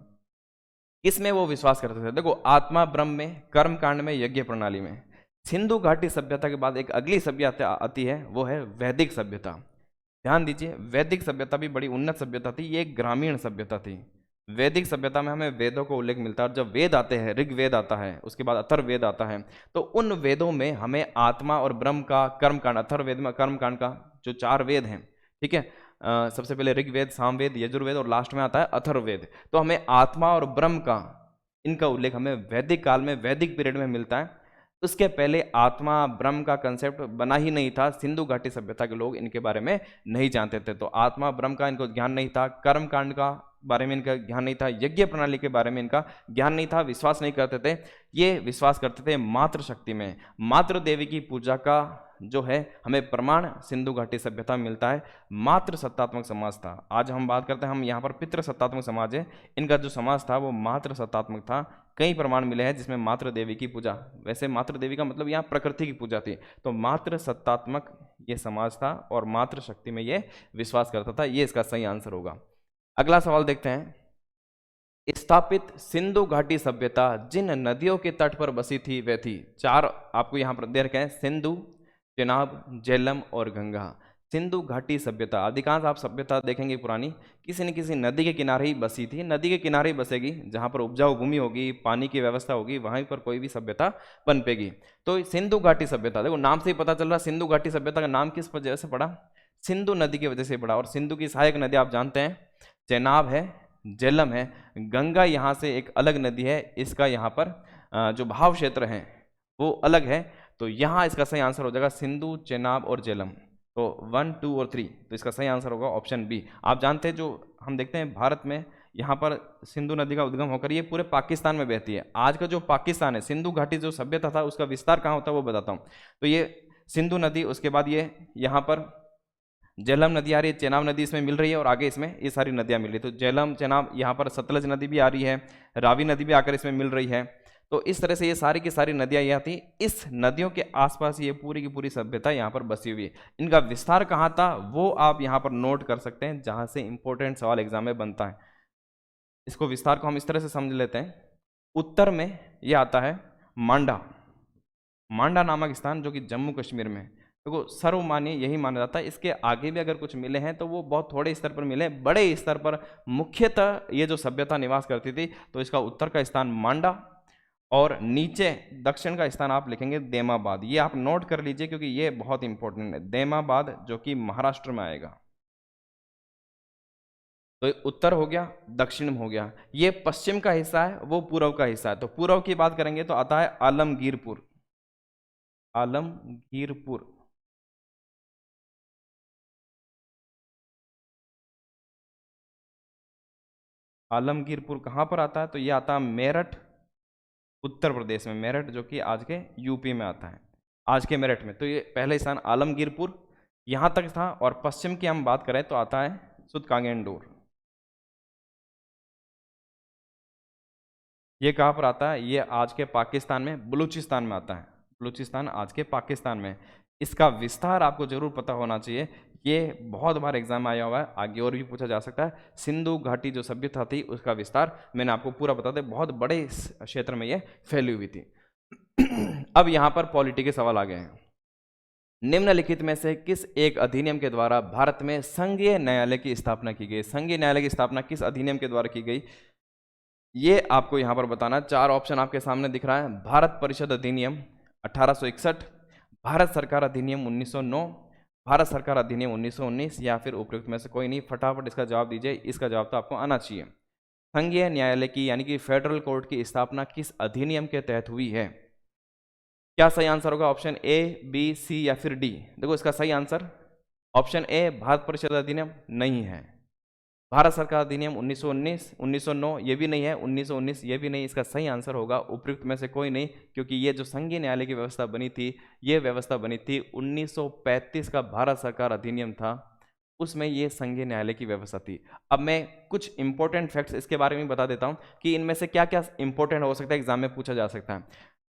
इसमें वो विश्वास करते थे। देखो, आत्मा ब्रह्म में, कर्मकांड में, यज्ञ प्रणाली में। सिंधु घाटी सभ्यता के बाद एक अगली सभ्यता आती है, वो है वैदिक सभ्यता। ध्यान दीजिए, वैदिक सभ्यता भी बड़ी उन्नत सभ्यता थी। ये एक ग्रामीण सभ्यता थी। वैदिक सभ्यता में हमें वेदों को उल्लेख मिलता है। जब वेद आते हैं, ऋग्वेद आता है, उसके बाद अथर्ववेद आता है, तो उन वेदों में हमें आत्मा और ब्रह्म का, कर्मकांड, अथर्ववेद में कर्मकांड का जो 4 वेद हैं, ठीक है, सबसे पहले ऋग्वेद, सामवेद, यजुर्वेद और लास्ट में आता है अथर्ववेद। तो हमें आत्मा और ब्रह्म का, इनका उल्लेख हमें वैदिक काल में, वैदिक पीरियड में मिलता है। उसके पहले आत्मा ब्रह्म का कंसेप्ट बना ही नहीं था। सिंधु घाटी सभ्यता के लोग इनके बारे में नहीं जानते थे। तो आत्मा ब्रह्म का इनको ज्ञान नहीं था, कर्मकांड का बारे में इनका ज्ञान नहीं था, यज्ञ प्रणाली के बारे में इनका ज्ञान नहीं था, विश्वास नहीं करते थे। ये विश्वास करते थे मातृशक्ति में। मातृ देवी की पूजा का जो है हमें प्रमाण सिंधु घाटी सभ्यता में मिलता है। मातृ सत्तात्मक समाज था। आज हम बात करते हैं, हम यहाँ पर पितृ सत्तात्मक समाज है। इनका जो समाज था वो मातृ सत्तात्मक था। कई प्रमाण मिले हैं जिसमें मातृ देवी की पूजा, वैसे मातृ देवी का मतलब यहाँ प्रकृति की पूजा थी, तो मातृ सत्तात्मक ये समाज था और मातृशक्ति में ये विश्वास करता था। ये इसका सही आंसर होगा। अगला सवाल देखते हैं। स्थापित सिंधु घाटी सभ्यता जिन नदियों के तट पर बसी थी वे थी। 4 आपको यहाँ पर दे रखे हैं, सिंधु, चेनाब, झेलम और गंगा। सिंधु घाटी सभ्यता, अधिकांश आप सभ्यता देखेंगे पुरानी, किसी न किसी नदी के किनारे ही बसी थी। नदी के किनारे ही बसेगी, जहाँ पर उपजाऊ भूमि होगी, पानी की व्यवस्था होगी, वहीं पर कोई भी सभ्यता पनपेगी। तो सिंधु घाटी सभ्यता, देखो नाम से ही पता चल रहा, सिंधु घाटी सभ्यता का नाम किस वजह से पड़ा? सिंधु नदी की वजह से पड़ा। और सिंधु की सहायक नदी आप जानते हैं, चेनाब है, झेलम है, गंगा यहाँ से एक अलग नदी है, इसका यहाँ पर जो भाव क्षेत्र है वो अलग है। तो यहाँ इसका सही आंसर हो जाएगा सिंधु, चेनाब और झेलम। तो 1, 2 और 3, तो इसका सही आंसर होगा ऑप्शन बी। आप जानते हैं जो हम देखते हैं भारत में यहाँ पर सिंधु नदी का उद्गम होकर ये पूरे पाकिस्तान में बहती है। आज का जो पाकिस्तान है, सिंधु घाटी जो सभ्यता था उसका विस्तार कहाँ होता है वो बताता हूँ। तो ये सिंधु नदी, उसके बाद ये यहाँ पर झेलम नदी आ रही है, चेनाब नदी इसमें मिल रही है और आगे इसमें ये सारी नदियाँ मिल रही है। तो झेलम, चेनाब, यहाँ पर सतलज नदी भी आ रही है, रावी नदी भी आकर इसमें मिल रही है। तो इस तरह से ये सारी की सारी नदियाँ यहाँ थी। इस नदियों के आसपास ये पूरी की पूरी सभ्यता यहाँ पर बसी हुई है। इनका विस्तार कहाँ था वो आप यहाँ पर नोट कर सकते हैं, जहाँ से इंपॉर्टेंट सवाल एग्जाम में बनता है। इसको विस्तार को हम इस तरह से समझ लेते हैं। उत्तर में ये आता है मांडा, मांडा नामक स्थान जो कि जम्मू कश्मीर में। देखो सर्वमान्य यही माना जाता है। इसके आगे भी अगर कुछ मिले हैं तो वो बहुत थोड़े स्तर पर मिले, बड़े स्तर पर मुख्यतः ये जो सभ्यता निवास करती थी। तो इसका उत्तर का स्थान मांडा और नीचे दक्षिण का स्थान आप लिखेंगे देमाबाद। ये आप नोट कर लीजिए क्योंकि ये बहुत इंपॉर्टेंट है, देमाबाद जो कि महाराष्ट्र में आएगा। तो उत्तर हो गया, दक्षिण हो गया, ये पश्चिम का हिस्सा है, वो पूर्व का हिस्सा है। तो पूर्व की बात करेंगे तो आता है आलमगीरपुर, आलमगीरपुर। आलमगीरपुर कहाँ पर आता है? तो ये आता है मेरठ, उत्तर प्रदेश में। मेरठ जो कि आज के यूपी में आता है, आज के मेरठ में। तो ये पहले स्थान आलमगीरपुर यहाँ तक था। और पश्चिम की हम बात करें तो आता है सुदकांगेंडोर। ये कहाँ पर आता है? ये आज के पाकिस्तान में, बलूचिस्तान में आता है। बलूचिस्तान आज के पाकिस्तान में। इसका विस्तार आपको जरूर पता होना चाहिए, ये बहुत बार एग्जाम आया हुआ है, आगे और भी पूछा जा सकता है। सिंधु घाटी जो सभ्यता थी उसका विस्तार मैंने आपको पूरा बता दिया, बहुत बड़े क्षेत्र में ये फैली हुई थी। अब यहाँ पर पॉलिटी के सवाल आ गए हैं। निम्नलिखित में से किस एक अधिनियम के द्वारा भारत में संघीय न्यायालय की स्थापना की गई? संघीय न्यायालय की स्थापना किस अधिनियम के द्वारा की गई ये आपको यहाँ पर बताना। 4 ऑप्शन आपके सामने दिख रहा है। भारत परिषद अधिनियम 1861, भारत सरकार अधिनियम 1909, भारत सरकार अधिनियम 1919 या फिर उपयुक्त में से कोई नहीं। फटाफट इसका जवाब दीजिए, इसका जवाब तो आपको आना चाहिए। संघीय न्यायालय की यानी कि फेडरल कोर्ट की स्थापना किस अधिनियम के तहत हुई है? क्या सही आंसर होगा? ऑप्शन ए, बी, सी या फिर डी? देखो इसका सही आंसर ऑप्शन ए भारत परिषद अधिनियम नहीं है। भारत सरकार अधिनियम 1919, 1909 ये भी नहीं है, 1919 ये भी नहीं। इसका सही आंसर होगा उपयुक्त में से कोई नहीं, क्योंकि ये जो संघीय न्यायालय की व्यवस्था बनी थी, ये व्यवस्था बनी थी 1935 का भारत सरकार अधिनियम था, उसमें ये संघीय न्यायालय की व्यवस्था थी। अब मैं कुछ इंपॉर्टेंट फैक्ट्स इसके बारे में बता देता हूँ कि इनमें से क्या क्या इंपॉर्टेंट हो सकता है, एग्जाम में पूछा जा सकता है।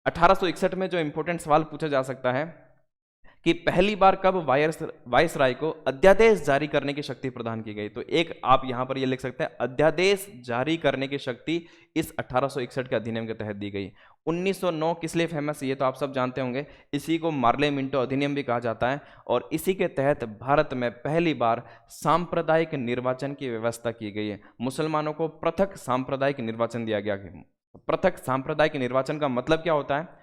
1861 में जो इंपॉर्टेंट सवाल पूछा जा सकता है कि पहली बार कब वायसराय को अध्यादेश जारी करने की शक्ति प्रदान की गई? तो एक आप यहां पर ये लिख सकते हैं, अध्यादेश जारी करने की शक्ति इस 1861 के अधिनियम के तहत दी गई। 1909 किस लिए फेमस है ये तो आप सब जानते होंगे, इसी को मार्ले मिंटो अधिनियम भी कहा जाता है। और इसी के तहत भारत में पहली बार सांप्रदायिक निर्वाचन की व्यवस्था की गई है। मुसलमानों को पृथक सांप्रदायिक निर्वाचन दिया गया। पृथक सांप्रदायिक निर्वाचन का मतलब क्या होता है?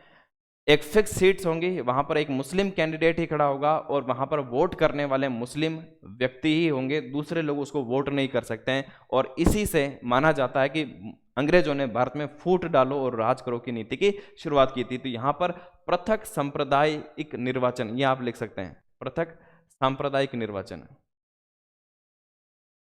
एक फिक्स सीट्स होंगी, वहां पर एक मुस्लिम कैंडिडेट ही खड़ा होगा और वहां पर वोट करने वाले मुस्लिम व्यक्ति ही होंगे, दूसरे लोग उसको वोट नहीं कर सकते हैं। और इसी से माना जाता है कि अंग्रेजों ने भारत में फूट डालो और राज करो की नीति की शुरुआत की थी। तो यहां पर पृथक सांप्रदायिक निर्वाचन, ये आप लिख सकते हैं, पृथक सांप्रदायिक निर्वाचन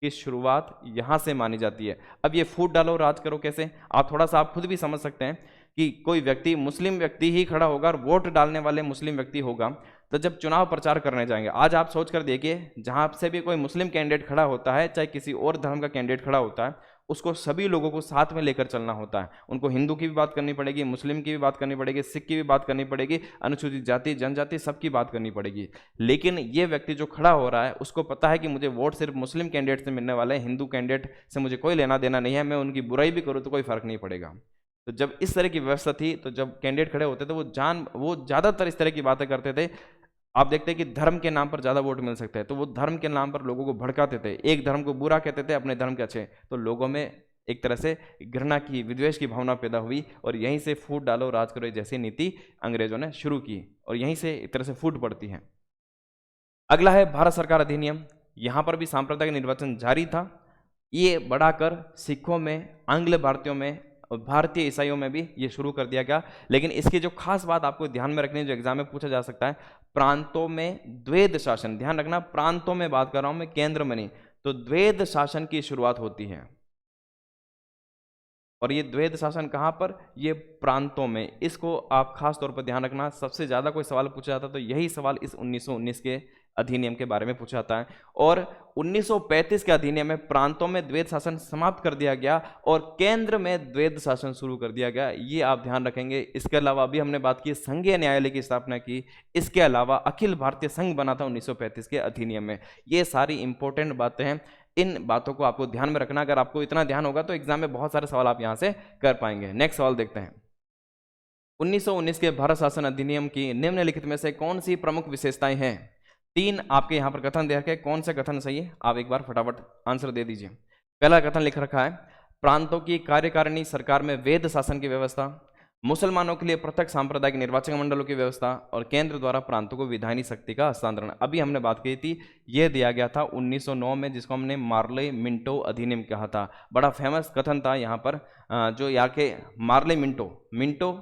की शुरुआत यहां से मानी जाती है। अब ये फूट डालो राज करो कैसे, आप थोड़ा सा आप खुद भी समझ सकते हैं कि कोई व्यक्ति, मुस्लिम व्यक्ति ही खड़ा होगा और वोट डालने वाले मुस्लिम व्यक्ति होगा, तो जब चुनाव प्रचार करने जाएंगे, आज आप सोच कर देखिए, जहां से भी कोई मुस्लिम कैंडिडेट खड़ा होता है, चाहे किसी और धर्म का कैंडिडेट खड़ा होता है, उसको सभी लोगों को साथ में लेकर चलना होता है। उनको हिंदू की भी बात करनी पड़ेगी, मुस्लिम की भी बात करनी पड़ेगी, सिख की भी बात करनी पड़ेगी, अनुसूचित जाति जनजाति सबकी बात करनी पड़ेगी। लेकिन ये व्यक्ति जो खड़ा हो रहा है उसको पता है कि मुझे वोट सिर्फ मुस्लिम कैंडिडेट से मिलने वाला है, हिंदू कैंडिडेट से मुझे कोई लेना देना नहीं है, मैं उनकी बुराई भी करूँ तो कोई फर्क नहीं पड़ेगा। तो जब इस तरह की व्यवस्था थी, तो जब कैंडिडेट खड़े होते थे वो ज़्यादातर इस तरह की बातें करते थे। आप देखते हैं कि धर्म के नाम पर ज़्यादा वोट मिल सकते हैं, तो वो धर्म के नाम पर लोगों को भड़काते थे, एक धर्म को बुरा कहते थे, अपने धर्म के अच्छे। तो लोगों में एक तरह से घृणा की, विद्वेष की भावना पैदा हुई और यहीं से फूट डालो राज करो जैसी नीति अंग्रेजों ने शुरू की और यहीं से एक तरह से फूट पड़ती है। अगला है भारत सरकार अधिनियम। यहाँ पर भी सांप्रदायिक निर्वाचन जारी था। ये बढ़ाकर सिखों में, आंग्ल भारतीयों में, और भारतीय ईसाइयों में भी ये शुरू कर दिया गया। लेकिन इसकी जो खास बात आपको ध्यान में रखनी है, जो एग्जाम में पूछा जा सकता है, प्रांतों में द्वैध शासन, ध्यान रखना प्रांतों में बात कर रहा हूं मैं, केंद्र में नहीं। तो द्वैध शासन की शुरुआत होती है, और ये द्वैध शासन कहां पर, ये प्रांतों में। इसको आप खास तौर पर ध्यान रखना। सबसे ज्यादा कोई सवाल पूछा जाता है तो यही सवाल इस 1919 के अधिनियम के बारे में पूछा जाता है। और 1935 के अधिनियम में प्रांतों में द्वैध शासन समाप्त कर दिया गया और केंद्र में द्वैध शासन शुरू कर दिया गया, ये आप ध्यान रखेंगे। इसके अलावा अभी हमने बात की संघीय न्यायालय की स्थापना की, इसके अलावा अखिल भारतीय संघ बना था 1935 के अधिनियम में। ये सारी इंपॉर्टेंट बातें हैं, इन बातों को आपको ध्यान में रखना। अगर आपको इतना ध्यान होगा तो एग्जाम में बहुत सारे सवाल आप यहां से कर पाएंगे। नेक्स्ट सवाल देखते हैं। 1919 के भारत शासन अधिनियम की निम्नलिखित में से कौन सी प्रमुख विशेषताएं हैं? 3 आपके यहां पर कथन दे रखे हैं, कौन से कथन सही है आप एक बार फटाफट आंसर दे दीजिए। पहला कथन लिख रखा है, प्रांतों की कार्यकारिणी सरकार में वेद शासन की व्यवस्था, मुसलमानों के लिए पृथक सांप्रदायिक निर्वाचक मंडलों की व्यवस्था, और केंद्र द्वारा प्रांतों को विधायनी शक्ति का हस्तांतरण। अभी हमने बात की थी, यह दिया गया था 1909 में, जिसको हमने मार्ले मिंटो अधिनियम कहा था। बड़ा फेमस कथन था यहाँ पर, जो यहाँ के मार्ले मिंटो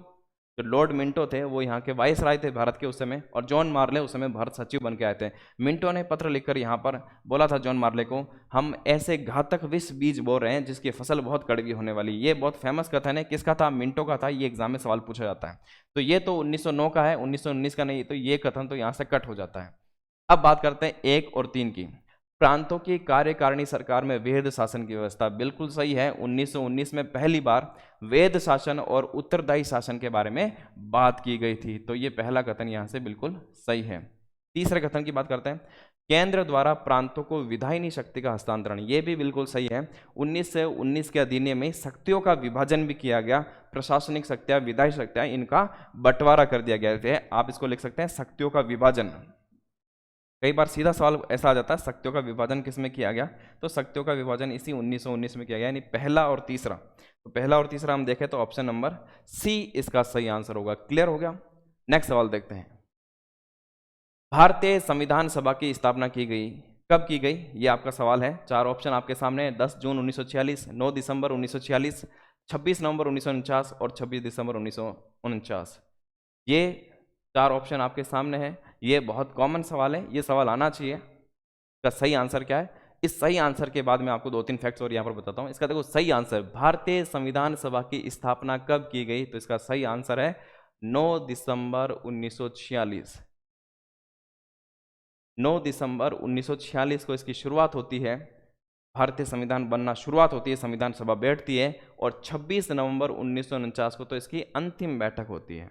जो लॉर्ड मिंटो थे वो यहाँ के वाइसराय थे भारत के उस समय, और जॉन मार्ले उस समय भारत सचिव बन के आए थे। मिंटो ने पत्र लिखकर यहाँ पर बोला था जॉन मार्ले को, हम ऐसे घातक विष बीज बो रहे हैं जिसकी फसल बहुत कड़वी होने वाली। ये बहुत फेमस कथन है, किसका था? मिंटो का था। ये एग्जाम में सवाल पूछा जाता है। तो ये तो 1909 का है, 1919 का नहीं, तो ये कथन तो यहाँ से कट हो जाता है। अब बात करते हैं 1 और 3 की। प्रांतों की कार्यकारिणी सरकार में वेद शासन की व्यवस्था, बिल्कुल सही है। 1919 में पहली बार वेद शासन और उत्तरदायी शासन के बारे में बात की गई थी, तो ये पहला कथन यहां से बिल्कुल सही है। तीसरे कथन की बात करते हैं, केंद्र द्वारा प्रांतों को विधायनी शक्ति का हस्तांतरण, ये भी बिल्कुल सही है। 1919 के अधिनियम में शक्तियों का विभाजन भी किया गया, प्रशासनिक शक्तियां, विधायी शक्तियां, इनका बंटवारा कर दिया गया है। आप इसको लिख सकते हैं शक्तियों का विभाजन। कई बार सीधा सवाल ऐसा आ जाता है, शक्तियों का विभाजन किसमें किया गया? तो शक्तियों का विभाजन इसी 1919 में किया गया, यानी पहला और तीसरा। तो पहला और तीसरा हम देखें तो ऑप्शन नंबर सी इसका सही आंसर होगा। क्लियर हो गया? नेक्स्ट सवाल देखते हैं। भारतीय संविधान सभा की स्थापना की गई, कब की गई? ये आपका सवाल है। 4 ऑप्शन आपके सामने है, 10 जून 1946, 9 दिसंबर 1946, 26 नवंबर 1949 और 26 दिसंबर 1949। ये 4 ऑप्शन आपके सामने है। ये बहुत कॉमन सवाल है, ये सवाल आना चाहिए। इसका सही आंसर क्या है? इस सही आंसर के बाद मैं आपको 2-3 फैक्ट्स और यहाँ पर बताता हूँ। इसका देखो सही आंसर, भारतीय संविधान सभा की स्थापना कब की गई? तो इसका सही आंसर है 9 दिसंबर 1946। 9 दिसंबर 1946 को इसकी शुरुआत होती है, भारतीय संविधान बनना शुरुआत होती है, संविधान सभा बैठती है, और 26 नवंबर 1949 को तो इसकी अंतिम बैठक होती है।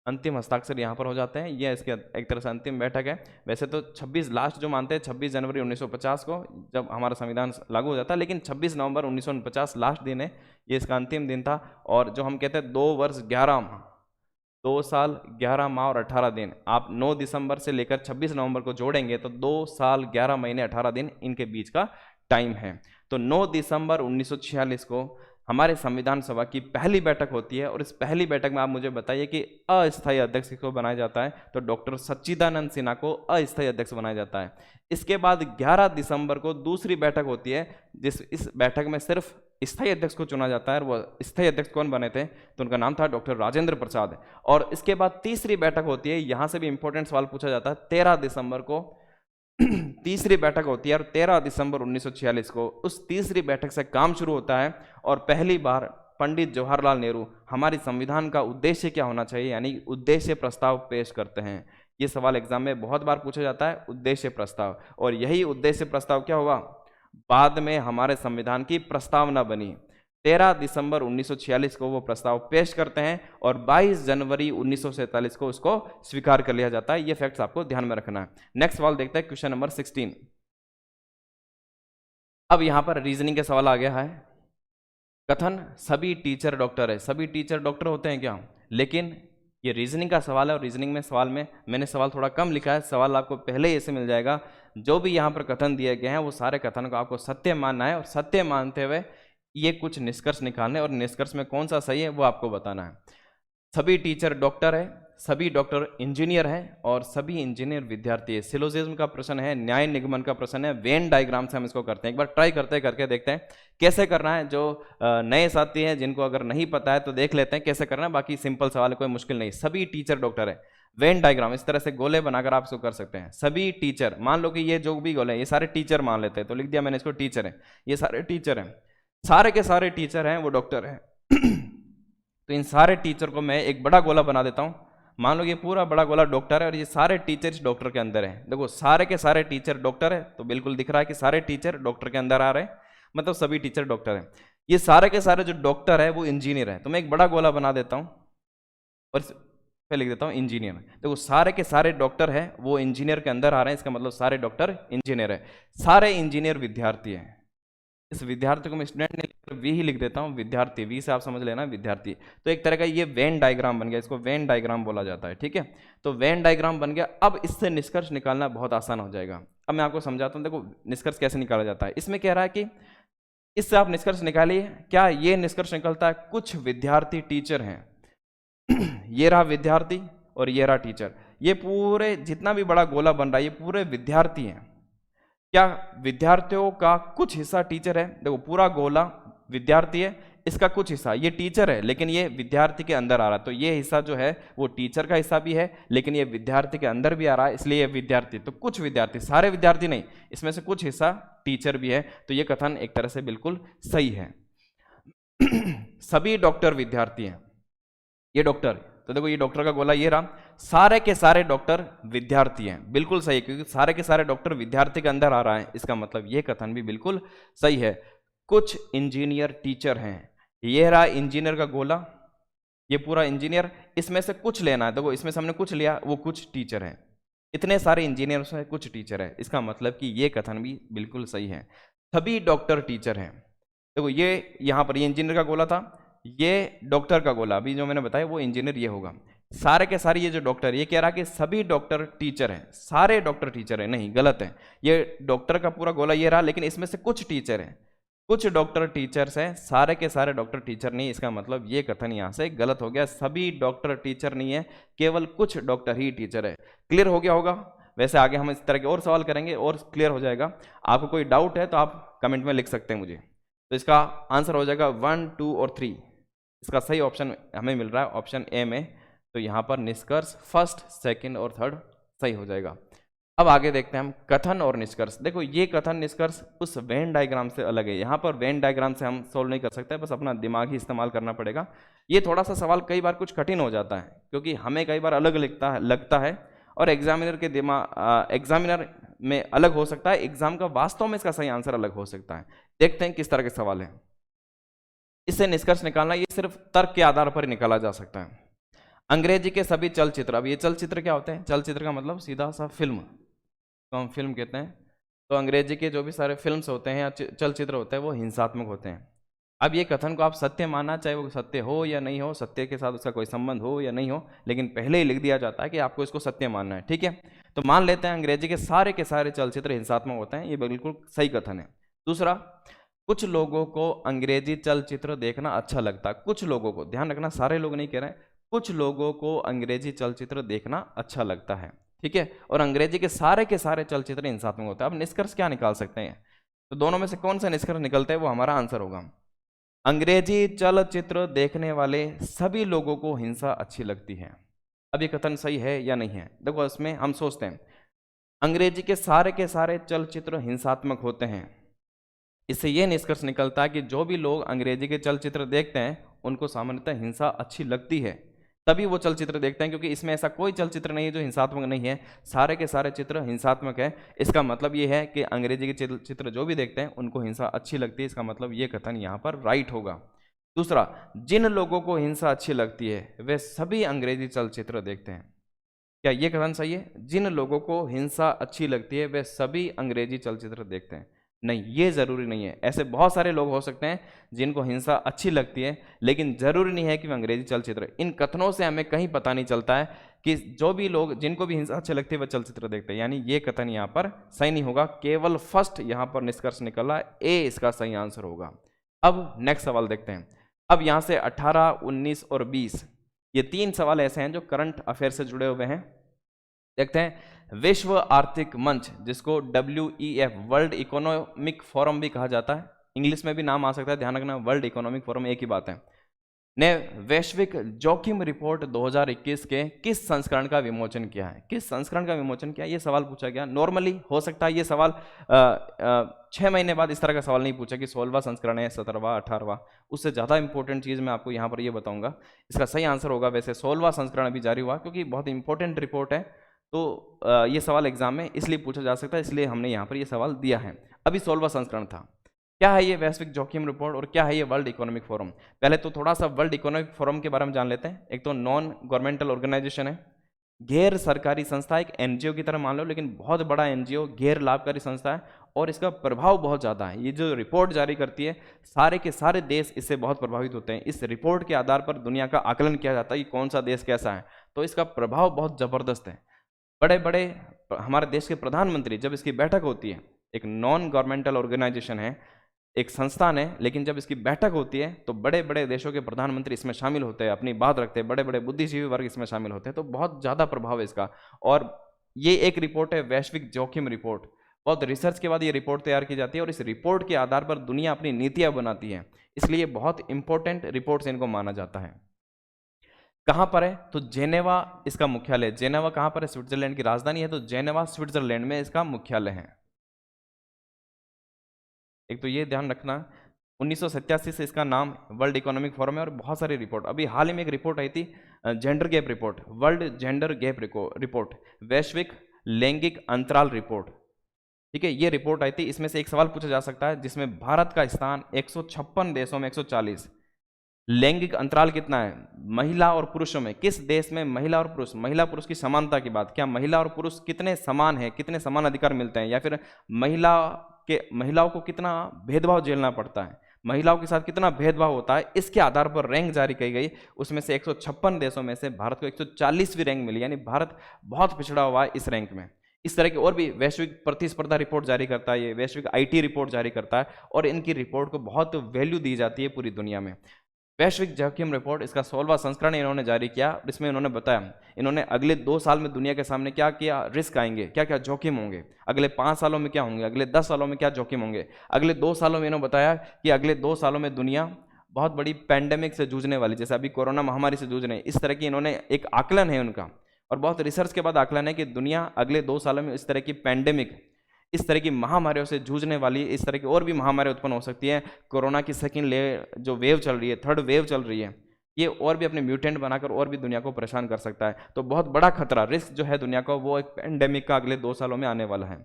अंतिम हस्ताक्षर यहाँ पर हो जाते हैं, यह इसके एक तरह से अंतिम बैठक है। वैसे तो 26 लास्ट जो मानते हैं 26 जनवरी 1950 को जब हमारा संविधान लागू हो जाता है, लेकिन 26 नवंबर 1949 लास्ट दिन है, ये इसका अंतिम दिन था। और जो हम कहते हैं 2 वर्ष 11 माह, 2 साल 11 माह और 18 दिन, आप 9 दिसंबर से लेकर 26 नवंबर को जोड़ेंगे तो 2 साल 11 महीने 18 दिन इनके बीच का टाइम है। तो 9 दिसंबर 1946 को हमारे संविधान सभा की पहली बैठक होती है, और इस पहली बैठक में आप मुझे बताइए कि अस्थायी अध्यक्ष को बनाया जाता है? तो डॉक्टर सच्चिदानंद सिन्हा को अस्थायी अध्यक्ष बनाया जाता है। इसके बाद 11 दिसंबर को दूसरी बैठक होती है, इस बैठक में सिर्फ स्थायी अध्यक्ष को चुना जाता है। और वो स्थायी अध्यक्ष कौन बने थे? तो उनका नाम था डॉक्टर राजेंद्र प्रसाद। और इसके बाद तीसरी बैठक होती है, यहां से भी इंपॉर्टेंट सवाल पूछा जाता है। 13 दिसंबर को तीसरी बैठक होती है, और 13 दिसंबर 1946 को उस तीसरी बैठक से काम शुरू होता है, और पहली बार पंडित जवाहरलाल नेहरू हमारी संविधान का उद्देश्य क्या होना चाहिए, यानी उद्देश्य प्रस्ताव पेश करते हैं। ये सवाल एग्जाम में बहुत बार पूछा जाता है, उद्देश्य प्रस्ताव। और यही उद्देश्य प्रस्ताव क्या होगा? बाद में हमारे संविधान की प्रस्तावना बनी। 13 दिसंबर 1946 को वो प्रस्ताव पेश करते हैं, और 22 जनवरी 1947 को उसको स्वीकार कर लिया जाता है। ये फैक्ट्स आपको ध्यान में रखना है। नेक्स्ट सवाल देखते हैं, क्वेश्चन नंबर 16। अब यहां पर रीजनिंग के सवाल आ गया है। कथन सभी टीचर डॉक्टर है, सभी टीचर डॉक्टर होते हैं क्या? लेकिन ये रीजनिंग का सवाल है, और रीजनिंग में सवाल में मैंने सवाल थोड़ा कम लिखा है, सवाल आपको पहले ही ऐसे मिल जाएगा। जो भी यहाँ पर कथन दिए गए हैं वो सारे कथन को आपको सत्य मानना है, और सत्य मानते हुए ये कुछ निष्कर्ष निकालने, और निष्कर्ष में कौन सा सही है वो आपको बताना है। सभी टीचर डॉक्टर है, सभी डॉक्टर इंजीनियर हैं और सभी इंजीनियर विद्यार्थी है। सिलोजिज्म का प्रश्न है, न्याय निगमन का प्रश्न है, वेन डायग्राम से हम इसको करते हैं। एक बार ट्राई करके देखते हैं कैसे करना है। जो नए साथी हैं जिनको अगर नहीं पता है तो देख लेते हैं कैसे करना है, बाकी सिंपल सवाल है, कोई मुश्किल नहीं। सभी टीचर डॉक्टर है। वेन डायग्राम इस तरह से गोले बनाकर आप इसको कर सकते हैं। सभी टीचर, मान लो कि ये जो भी गोले हैं ये सारे टीचर मान लेते हैं, तो लिख दिया मैंने इसको टीचर है, ये सारे टीचर हैं, सारे के सारे टीचर हैं वो डॉक्टर हैं। तो इन सारे टीचर को मैं एक बड़ा गोला बना देता हूं। मान लो ये पूरा बड़ा गोला डॉक्टर है और ये सारे टीचर इस डॉक्टर के अंदर हैं। देखो सारे के सारे टीचर डॉक्टर है, तो बिल्कुल दिख रहा है कि सारे टीचर डॉक्टर के अंदर आ रहे हैं, मतलब सभी टीचर डॉक्टर हैं। ये सारे के सारे जो डॉक्टर है वो इंजीनियर है, तो मैं एक बड़ा गोला बना देता हूं और पे लिख देता हूं इंजीनियर। देखो सारे के सारे डॉक्टर हैं वो इंजीनियर के अंदर आ रहे हैं, इसका मतलब सारे डॉक्टर इंजीनियर है। सारे इंजीनियर विद्यार्थी हैं, इस विद्यार्थी को मैं स्टूडेंट नहीं वी ही लिख देता हूँ, विद्यार्थी, वी से आप समझ लेना विद्यार्थी। तो एक तरह का ये वेन डायग्राम बन गया, इसको वेन डायग्राम बोला जाता है, ठीक है। तो वेन डायग्राम बन गया। अब इससे निष्कर्ष निकालना बहुत आसान हो जाएगा। अब मैं आपको समझाता हूँ, देखो निष्कर्ष कैसे निकाला जाता है। इसमें कह रहा है कि इससे आप निष्कर्ष निकालिए, क्या ये निष्कर्ष निकलता है कुछ विद्यार्थी टीचर हैं। ये रहा विद्यार्थी और ये रहा टीचर, ये पूरे जितना भी बड़ा गोला बन रहा है ये पूरे विद्यार्थी हैं। क्या विद्यार्थियों का कुछ हिस्सा टीचर है। देखो पूरा गोला विद्यार्थी है, इसका कुछ हिस्सा ये टीचर है, लेकिन ये विद्यार्थी के अंदर आ रहा है, तो ये हिस्सा जो है वो टीचर का हिस्सा भी है, लेकिन ये विद्यार्थी के अंदर भी आ रहा है, इसलिए ये विद्यार्थी। तो कुछ विद्यार्थी, सारे विद्यार्थी नहीं, इसमें से कुछ हिस्सा टीचर भी है, तो ये कथन एक तरह से बिल्कुल सही है। सभी डॉक्टर विद्यार्थी हैं, ये डॉक्टर, तो देखो ये डॉक्टर का गोला ये रहा, सारे के सारे डॉक्टर विद्यार्थी हैं, बिल्कुल सही है, क्योंकि सारे के सारे डॉक्टर विद्यार्थी के अंदर आ रहा है, इसका मतलब ये कथन भी बिल्कुल सही है। कुछ इंजीनियर टीचर हैं, ये रहा इंजीनियर का गोला, ये पूरा इंजीनियर, इसमें से कुछ लेना है। देखो इसमें से हमने कुछ लिया, वो कुछ टीचर है, इतने सारे इंजीनियर से कुछ टीचर है, इसका मतलब कि ये कथन भी बिल्कुल सही है। सभी डॉक्टर टीचर हैं। देखो ये यहाँ पर ये इंजीनियर का गोला था, ये डॉक्टर का गोला, अभी जो मैंने बताया वो इंजीनियर ये होगा। सारे के सारे ये जो डॉक्टर, ये कह रहा कि सभी डॉक्टर टीचर हैं, सारे डॉक्टर टीचर हैं, नहीं गलत है। ये डॉक्टर का पूरा गोला ये रहा, लेकिन इसमें से कुछ टीचर हैं, कुछ डॉक्टर टीचर्स हैं, सारे के सारे डॉक्टर टीचर नहीं, इसका मतलब ये कथन यहाँ से गलत हो गया। सभी डॉक्टर टीचर नहीं है, केवल कुछ डॉक्टर ही टीचर है। क्लियर हो गया होगा। वैसे आगे हम इस तरह के और सवाल करेंगे और क्लियर हो जाएगा। आपको कोई डाउट है तो आप कमेंट में लिख सकते हैं मुझे। तो इसका आंसर हो जाएगा 1, 2 और 3। इसका सही ऑप्शन हमें मिल रहा है ऑप्शन ए में, तो यहाँ पर निष्कर्ष फर्स्ट, सेकंड और थर्ड सही हो जाएगा। अब आगे देखते हैं हम कथन और निष्कर्ष। देखो ये कथन निष्कर्ष उस वेन डायग्राम से अलग है, यहाँ पर वेन डायग्राम से हम सोल्व नहीं कर सकते, बस अपना दिमाग ही इस्तेमाल करना पड़ेगा। ये थोड़ा सा सवाल कई बार कुछ कठिन हो जाता है, क्योंकि हमें कई बार अलग लगता है और एग्जामिनर के एग्जामिनर में अलग हो सकता है, एग्जाम का वास्तव में इसका सही आंसर अलग हो सकता है। देखते हैं किस तरह के सवाल है। इससे निष्कर्ष निकालना ये सिर्फ तर्क के आधार पर ही निकाला जा सकता है। अंग्रेजी के सभी चलचित्र, अब ये चलचित्र क्या होते हैं, चलचित्र का मतलब सीधा सा फिल्म, तो हम फिल्म कहते हैं। तो अंग्रेजी के जो भी सारे फिल्म्स होते हैं या चलचित्र होते हैं वो हिंसात्मक होते हैं। अब ये कथन को आप सत्य मानना, चाहे वो सत्य हो या नहीं हो, सत्य के साथ उसका कोई संबंध हो या नहीं हो, लेकिन पहले ही लिख दिया जाता है कि आपको इसको सत्य मानना है, ठीक है। तो मान लेते हैं अंग्रेजी के सारे चलचित्र हिंसात्मक होते हैं, ये बिल्कुल सही कथन है। दूसरा, कुछ लोगों को अंग्रेजी चलचित्र देखना अच्छा लगता है। कुछ लोगों को, ध्यान रखना सारे लोग नहीं कह रहे हैं, कुछ लोगों को अंग्रेजी चलचित्र देखना अच्छा लगता है, ठीक है। और अंग्रेजी के सारे चलचित्र हिंसात्मक होते हैं। अब निष्कर्ष क्या निकाल सकते हैं, तो दोनों में से कौन सा निष्कर्ष निकलता है वो हमारा आंसर होगा। अंग्रेजी चलचित्र देखने वाले सभी लोगों को हिंसा अच्छी लगती है। अब ये कथन सही है या नहीं है। देखो इसमें हम सोचते हैं अंग्रेजी के सारे चलचित्र हिंसात्मक होते हैं, इससे यह निष्कर्ष निकलता है कि जो भी लोग अंग्रेजी के चलचित्र देखते हैं उनको सामान्यतः हिंसा अच्छी लगती है, तभी वो चलचित्र देखते हैं, क्योंकि इसमें ऐसा कोई चलचित्र नहीं है जो हिंसात्मक नहीं है, सारे के सारे चित्र हिंसात्मक है। इसका मतलब ये है कि अंग्रेजी के चित्र जो भी देखते हैं उनको हिंसा अच्छी लगती है, इसका मतलब ये कथन यहाँ पर राइट होगा। दूसरा, जिन लोगों को हिंसा अच्छी लगती है वे सभी अंग्रेजी चलचित्र देखते हैं। क्या ये कथन सही है? जिन लोगों को हिंसा अच्छी लगती है वे सभी अंग्रेजी चलचित्र देखते हैं? नहीं, ये जरूरी नहीं है। ऐसे बहुत सारे लोग हो सकते हैं जिनको हिंसा अच्छी लगती है, लेकिन जरूरी नहीं है कि वे अंग्रेजी चलचित्र। इन कथनों से हमें कहीं पता नहीं चलता है कि जो भी लोग जिनको भी हिंसा अच्छी लगती है वह चलचित्र देखते हैं, यानी ये कथन यहाँ पर सही नहीं होगा। केवल फर्स्ट यहाँ पर निष्कर्ष निकला, ए इसका सही आंसर होगा। अब नेक्स्ट सवाल देखते हैं। अब यहाँ से 18, 19 और 20 ये 3 सवाल ऐसे हैं जो करंट अफेयर से जुड़े हुए हैं। देखते हैं, विश्व आर्थिक मंच, जिसको WEF वर्ल्ड इकोनॉमिक फोरम भी कहा जाता है, इंग्लिश में भी नाम आ सकता है, ध्यान रखना, वर्ल्ड इकोनॉमिक फोरम एक ही बात है, ने वैश्विक जोखिम रिपोर्ट 2021 के किस संस्करण का विमोचन किया है? किस संस्करण का विमोचन किया, ये सवाल पूछा गया। नॉर्मली हो सकता है ये सवाल 6 महीने बाद इस तरह का सवाल नहीं पूछा कि 16वां संस्करण है, 17वां, 18वां। उससे ज़्यादा इंपॉर्टेंट चीज़ मैं आपको यहाँ पर ये बताऊंगा। इसका सही आंसर होगा वैसे 16वां संस्करण अभी जारी हुआ, क्योंकि बहुत इंपॉर्टेंट रिपोर्ट है, तो ये सवाल एग्जाम में इसलिए पूछा जा सकता है, इसलिए हमने यहाँ पर ये सवाल दिया है। अभी 16वां संस्करण था। क्या है ये वैश्विक जोखिम रिपोर्ट और क्या है ये वर्ल्ड इकोनॉमिक फोरम? पहले तो थोड़ा सा वर्ल्ड इकोनॉमिक फोरम के बारे में जान लेते हैं। एक तो नॉन गवर्नमेंटल ऑर्गेनाइजेशन है, गैर सरकारी संस्था, एक एनजीओ की तरह मान लो, लेकिन बहुत बड़ा एनजीओ, गैर लाभकारी संस्था है, और इसका प्रभाव बहुत ज़्यादा है। ये जो रिपोर्ट जारी करती है, सारे के सारे देश इससे बहुत प्रभावित होते हैं। इस रिपोर्ट के आधार पर दुनिया का आकलन किया जाता है कि कौन सा देश कैसा है, तो इसका प्रभाव बहुत ज़बरदस्त है। बड़े बड़े हमारे देश के प्रधानमंत्री, जब इसकी बैठक होती है, एक नॉन गवर्नमेंटल ऑर्गेनाइजेशन है, एक संस्थान है, लेकिन जब इसकी बैठक होती है तो बड़े बड़े देशों के प्रधानमंत्री इसमें शामिल होते हैं, अपनी बात रखते हैं, बड़े बड़े बुद्धिजीवी वर्ग इसमें शामिल होते हैं, तो बहुत ज़्यादा प्रभाव है इसका। और ये एक रिपोर्ट है, वैश्विक जोखिम रिपोर्ट। बहुत रिसर्च के बाद ये रिपोर्ट तैयार की जाती है और इस रिपोर्ट के आधार पर दुनिया अपनी नीतियाँ बनाती है, इसलिए बहुत इंपॉर्टेंट रिपोर्ट इनको माना जाता है। कहाँ पर है? तो जेनेवा इसका मुख्यालय। जेनेवा कहाँ पर है? स्विट्जरलैंड की राजधानी है, तो जेनेवा स्विट्जरलैंड में इसका मुख्यालय है। एक तो ये ध्यान रखना, 1987 से इसका नाम वर्ल्ड इकोनॉमिक फोरम है, और बहुत सारी रिपोर्ट, अभी हाल ही में एक रिपोर्ट आई थी, gender gap report, world gender gap report, वैश्विक लैंगिक अंतराल रिपोर्ट। ठीक है, ये रिपोर्ट आई थी। इसमें से एक सवाल पूछा जा सकता है, जिसमें भारत का स्थान 156 देशों में 140। लैंगिक अंतराल कितना है महिला और पुरुषों में? किस देश में महिला और पुरुष, महिला पुरुष की समानता की बात, क्या महिला और पुरुष कितने समान है, कितने समान अधिकार मिलते हैं, या फिर महिलाओं को कितना भेदभाव झेलना पड़ता है, महिलाओं के साथ कितना भेदभाव होता है, इसके आधार पर रैंक जारी की गई। उसमें से 156 देशों में से भारत को 140वीं रैंक मिली, यानी भारत बहुत पिछड़ा हुआ है इस रैंक में। इस तरह की और भी वैश्विक प्रतिस्पर्धा रिपोर्ट जारी करता है, ये वैश्विक IT रिपोर्ट जारी करता है, और इनकी रिपोर्ट को बहुत वैल्यू दी जाती है पूरी दुनिया में। वैश्विक जोखिम रिपोर्ट, इसका 16वां संस्करण इन्होंने जारी किया। इसमें इन्होंने बताया इन्होंने अगले 2 साल में दुनिया के सामने क्या क्या रिस्क आएंगे, क्या क्या जोखिम होंगे, अगले 5 सालों में क्या होंगे, अगले 10 सालों में क्या जोखिम होंगे। अगले 2 सालों में इन्होंने बताया कि अगले 2 सालों में दुनिया बहुत बड़ी पैंडेमिक से जूझने वाली, जैसे अभी कोरोना महामारी से जूझ रहे हैं, इस तरह की इन्होंने एक आकलन है उनका, और बहुत रिसर्च के बाद आकलन है कि दुनिया अगले 2 सालों में इस तरह की पैंडेमिक, इस तरह की महामारियों से जूझने वाली, इस तरह की और भी महामारी उत्पन्न हो सकती है। कोरोना की सेकंड जो वेव चल रही है, थर्ड वेव चल रही है, ये और भी अपने म्यूटेंट बनाकर और भी दुनिया को परेशान कर सकता है। तो बहुत बड़ा खतरा, रिस्क जो है दुनिया को, वो एक पैंडेमिक का अगले 2 सालों में आने वाला है।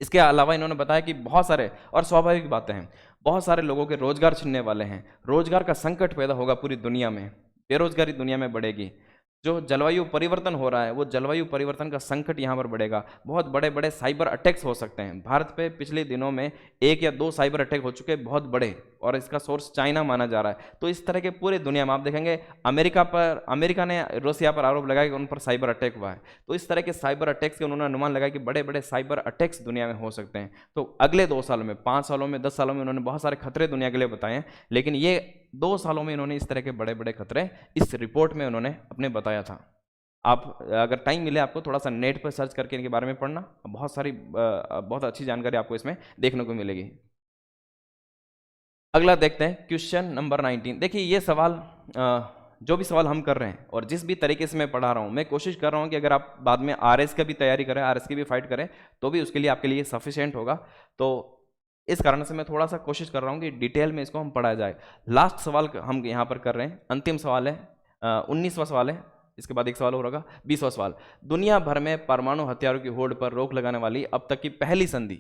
इसके अलावा इन्होंने बताया कि बहुत सारे, और स्वाभाविक बातें हैं, बहुत सारे लोगों के रोजगार छिनने वाले हैं, रोजगार का संकट पैदा होगा पूरी दुनिया में, बेरोजगारी दुनिया में बढ़ेगी, जो जलवायु परिवर्तन हो रहा है वो जलवायु परिवर्तन का संकट यहाँ पर बढ़ेगा, बहुत बड़े बड़े साइबर अटैक्स हो सकते हैं। भारत पे पिछले दिनों में 1 या 2 साइबर अटैक हो चुके हैं, बहुत बड़े, और इसका सोर्स चाइना माना जा रहा है। तो इस तरह के पूरे दुनिया में आप देखेंगे, अमेरिका ने रूसिया पर आरोप लगाया कि उन पर साइबर अटैक हुआ है, तो इस तरह के साइबर अटैक्स के उन्होंने अनुमान लगाया कि बड़े बड़े साइबर अटैक्स दुनिया में हो सकते हैं। तो अगले 2 सालों में, 5 सालों में, 10 सालों में उन्होंने बहुत सारे खतरे दुनिया के लिए बताए हैं, लेकिन ये 2 सालों में इन्होंने इस तरह के बड़े बड़े खतरे इस रिपोर्ट में उन्होंने अपने बताया था। आप अगर टाइम मिले आपको थोड़ा सा नेट पर सर्च करके इनके बारे में पढ़ना, बहुत अच्छी जानकारी आपको इसमें देखने को मिलेगी। अगला देखते हैं, क्वेश्चन नंबर 19। देखिए ये सवाल, जो भी सवाल हम कर रहे हैं और जिस भी तरीके से मैं पढ़ा रहा हूँ, मैं कोशिश कर रहा हूँ कि अगर आप बाद में RS का भी तैयारी करें, RS की भी फाइट करें, तो भी उसके लिए आपके लिए सफिशिएंट होगा। तो इस कारण से मैं थोड़ा सा कोशिश कर रहा हूँ कि डिटेल में इसको हम पढ़ा जाए। लास्ट सवाल हम यहाँ पर कर रहे हैं, अंतिम सवाल है, 19वां सवाल है, इसके बाद एक सवाल और होगा, 20वां सवाल। दुनिया भर में परमाणु हथियारों की होड़ पर रोक लगाने वाली अब तक की पहली संधि